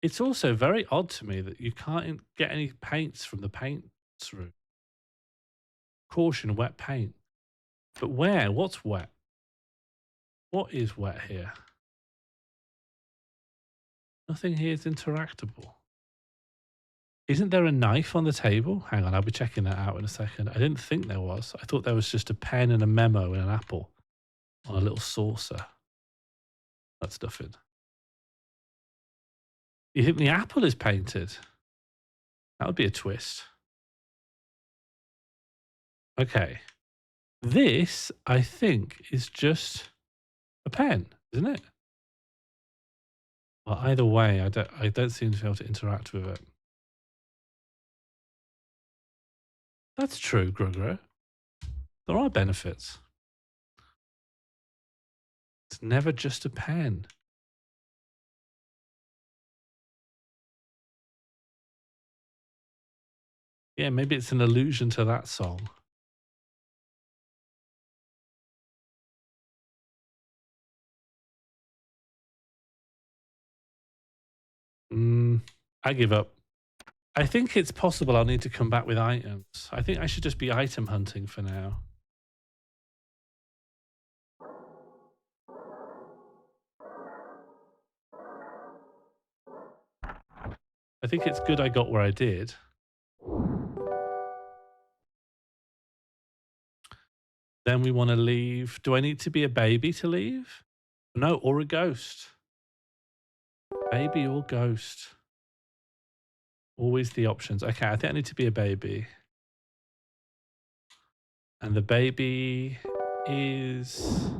It's also very odd to me that you can't get any paints from the paints room. Caution, wet paint. But where? What's wet? What is wet here? Nothing here is interactable. Isn't there a knife on the table? Hang on, I'll be checking that out in a second. I didn't think there was. I thought there was just a pen and a memo and an apple on a little saucer. That's stuffing. You think the apple is painted? That would be a twist. Okay. This, I think, is just a pen, isn't it? Well, either way, I don't seem to be able to interact with it. That's true, Grugro. There are benefits. It's never just a pen. Yeah, maybe it's an allusion to that song. I give up. I think it's possible I'll need to come back with items. I think I should just be item hunting for now. I think it's good I got where I did. Then we want to leave. Do I need to be a baby to leave? No, or a ghost. Baby or ghost. Always the options. Okay, I think I need to be a baby. And the baby is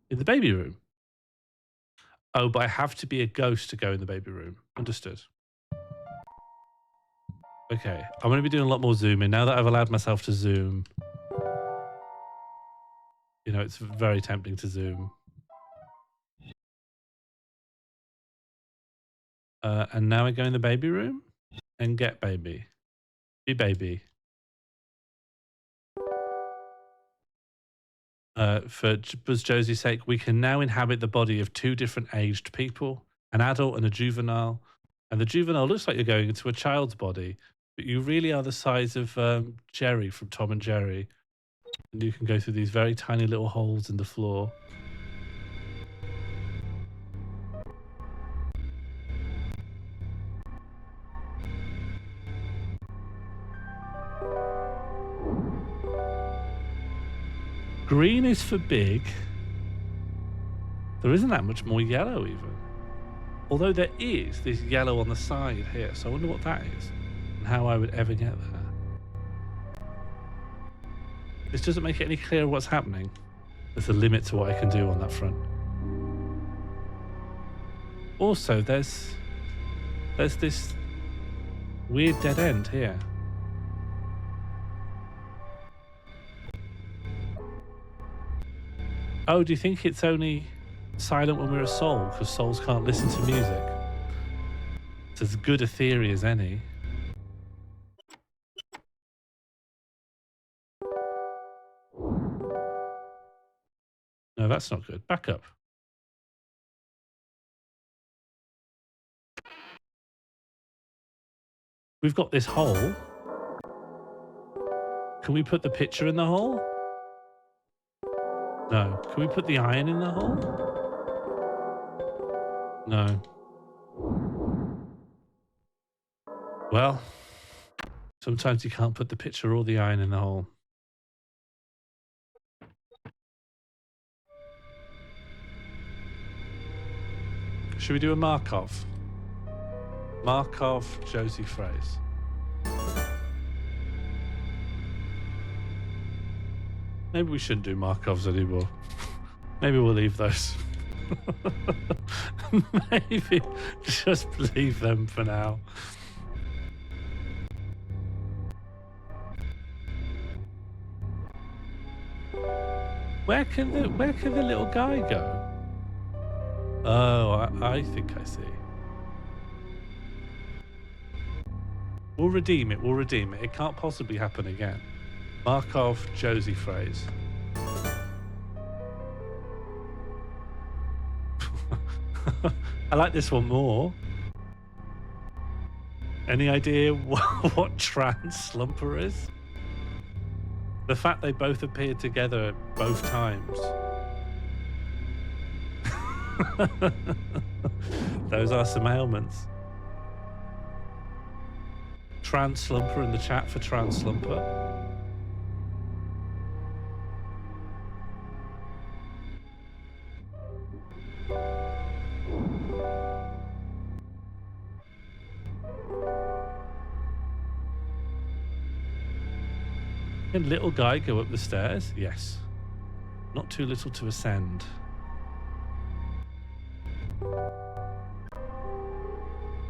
in the baby room. Oh, but I have to be a ghost to go in the baby room. Understood. Okay, I'm going to be doing a lot more zooming now that I've allowed myself to zoom. You know, it's very tempting to zoom. And now I go in the baby room and get baby. Be baby. For Buzz Josie's sake, we can now inhabit the body of two different aged people, an adult and a juvenile. And the juvenile looks like you're going into a child's body, but you really are the size of Jerry from Tom and Jerry. And you can go through these very tiny little holes in the floor. Green is for big. There isn't that much more yellow even. Although there is this yellow on the side here. So I wonder what that is and how I would ever get there. This doesn't make it any clearer what's happening. There's a limit to what I can do on that front. Also, there's this weird dead end here. Oh, do you think it's only silent when we're a soul because souls can't listen to music? It's as good a theory as any. No, that's not good. Back up. We've got this hole. Can we put the picture in the hole? No. Can we put the iron in the hole? No. Well, sometimes you can't put the picture or the iron in the hole. Should we do a Markov? Markov Josie phrase. Maybe we shouldn't do Markovs anymore. Maybe we'll leave those. Maybe just leave them for now. Where can the little guy go? Oh, I think I see. We'll redeem it. We'll redeem it. It can't possibly happen again. Markov Josie phrase. I like this one more. Any idea what trans slumper is? The fact they both appeared together both times. Those are some ailments. Trans slumper in the chat for trans slumper. Can little guy go up the stairs? Yes. Not too little to ascend.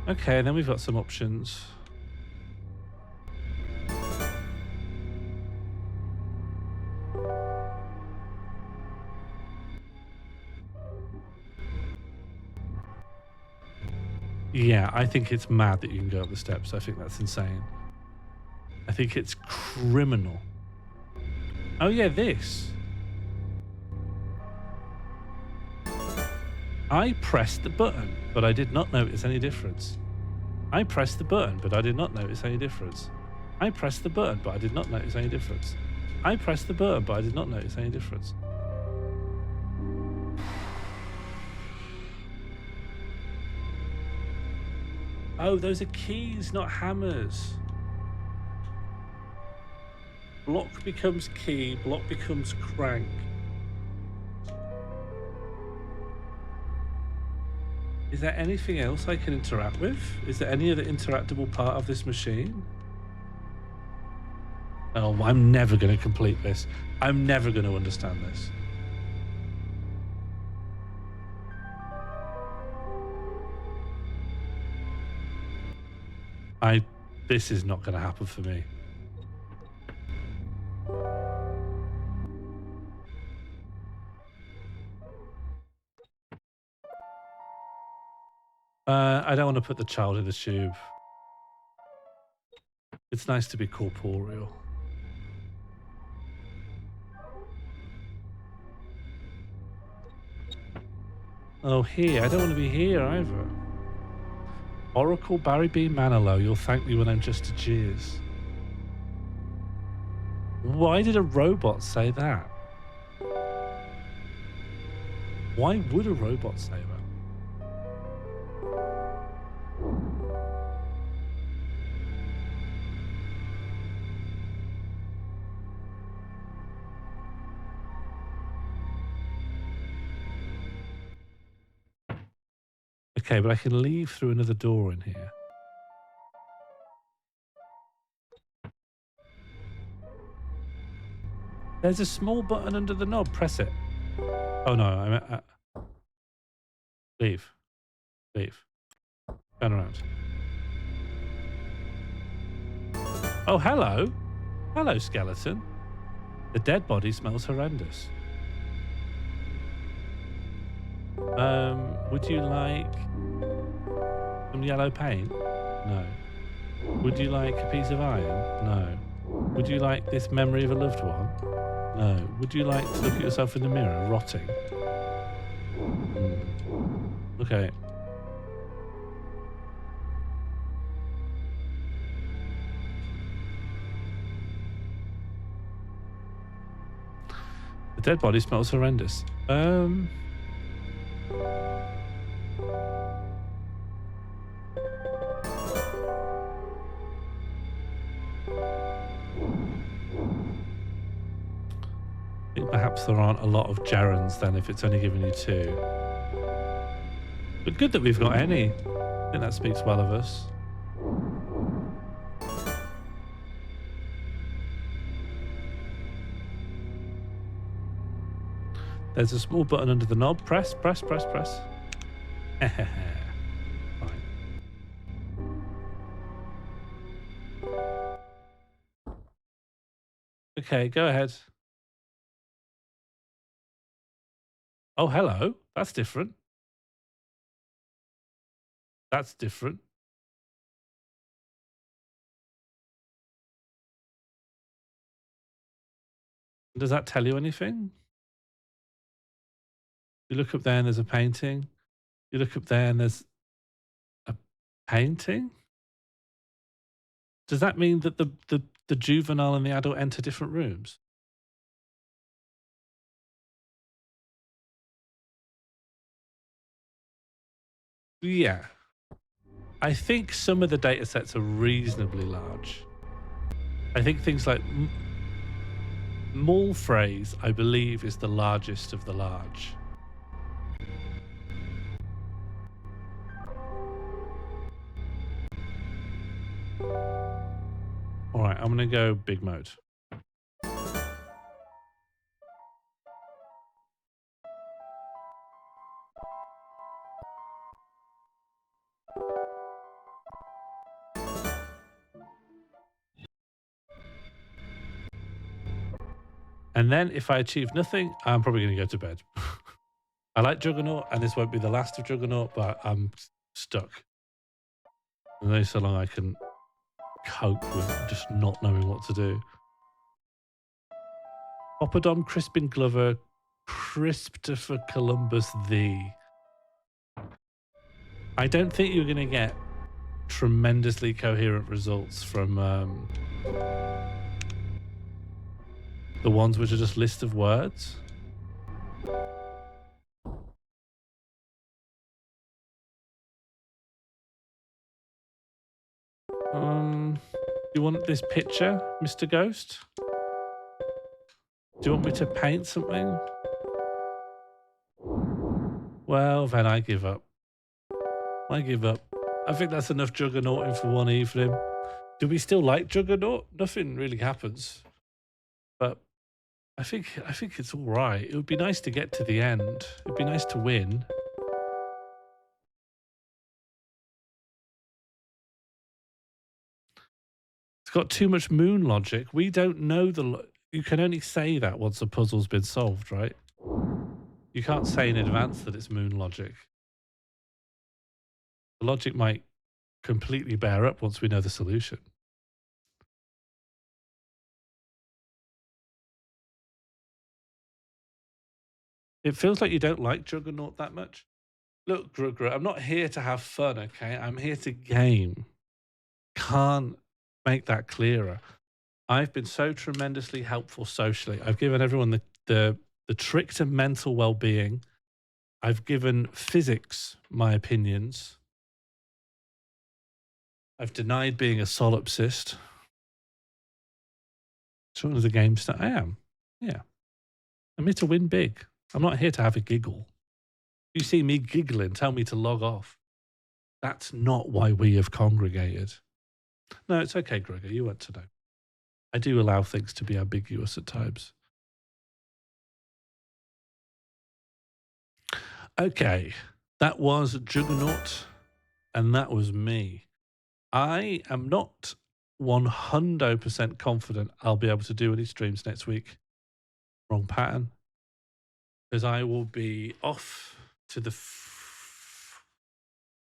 Okay, then we've got some options. Yeah, I think it's mad that you can go up the steps. I think that's insane. I think it's criminal. Oh yeah, this. I pressed the button, but I did not notice any difference. I pressed the button, but I did not notice any difference. I pressed the button, but I did not notice any difference. I pressed the button, but I did not notice any difference. Oh, those are keys, not hammers. Block becomes key, block becomes crank. Is there anything else I can interact with? Is there any other interactable part of this machine? Oh, I'm never going to complete this. I'm never going to understand this. This is not going to happen for me. I don't want to put the child in the tube. It's nice to be corporeal. Oh, here. I don't want to be here either. Oracle Barry B. Manilow, you'll thank me when I'm just a jizz. Why did a robot say that? Why would a robot say that? Okay, but I can leave through another door in here. There's a small button under the knob. Press it. Oh no, I meant... leave. Leave. Turn around. Oh, hello. Hello, skeleton. The dead body smells horrendous. Would you like some yellow paint? No. Would you like a piece of iron? No. Would you like this memory of a loved one? No. Would you like to look at yourself in the mirror, rotting? Okay. The dead body smells horrendous. I think perhaps there aren't a lot of gerunds then if it's only giving you 2. But good that we've got any. I think that speaks well of us. There's a small button under the knob. Press, press, press, press. Fine. Okay, go ahead. Oh, hello. That's different. That's different. Does that tell you anything? You look up there and there's a painting. You look up there and there's a painting. Does that mean that the juvenile and the adult enter different rooms? Yeah. I think some of the data sets are reasonably large. I think things like mall phrase, I believe, is the largest of the large. All right, I'm going to go big mode. And then if I achieve nothing, I'm probably going to go to bed. I like Juggernaut, and this won't be the last of Juggernaut, but I'm stuck. only so long I can cope with just not knowing what to do. Poppadom, Crispin Glover, Christopher Columbus thee. I don't think you're going to get tremendously coherent results from the ones which are just list of words. You want this picture, Mr. Ghost? Do you want me to paint something? Well, then I give up. I give up. I think that's enough Juggernauting for one evening. Do we still like Juggernaut? Nothing really happens. But I think it's all right. It would be nice to get to the end. It'd be nice to win. It's got too much moon logic. We don't know you can only say that once the puzzle's been solved, right? You can't say in advance that it's moon logic. The logic might completely bear up once we know the solution. It feels like you don't like Juggernaut that much. Look, Grugger, I'm not here to have fun, okay? I'm here to game. Can't make that clearer. I've been so tremendously helpful socially. I've given everyone the trick to mental well-being. I've given physics my opinions. I've denied being a solipsist. It's one of the games that I am. Yeah. I'm here to win big. I'm not here to have a giggle. You see me giggling, tell me to log off. That's not why we have congregated. No, it's okay, Gregor. You want to know. I do allow things to be ambiguous at times. Okay, that was Juggernaut, and that was me. I am not 100% confident I'll be able to do any streams next week. Wrong pattern. Because I will be off to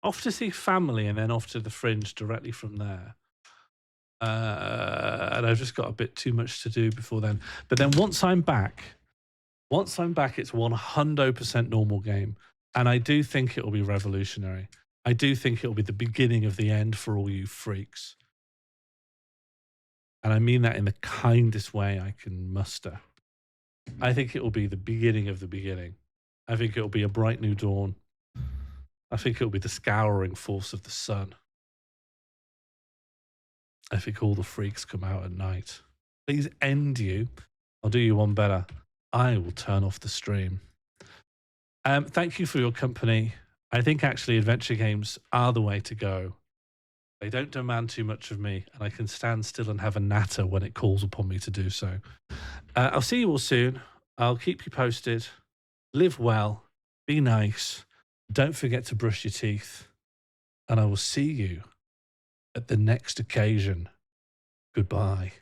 off to see family and then off to the Fringe directly from there. And I've just got a bit too much to do before then. But then once I'm back, it's 100% normal game. And I do think it will be revolutionary. I do think it will be the beginning of the end for all you freaks. And I mean that in the kindest way I can muster. I think it will be the beginning of the beginning. I think it will be a bright new dawn. I think it will be the scouring force of the sun. I think all the freaks come out at night. Please end you. I'll do you one better. I will turn off the stream. Thank you for your company. I think actually adventure games are the way to go. They don't demand too much of me, and I can stand still and have a natter when it calls upon me to do so. I'll see you all soon. I'll keep you posted. Live well. Be nice. Don't forget to brush your teeth. And I will see you at the next occasion. Goodbye.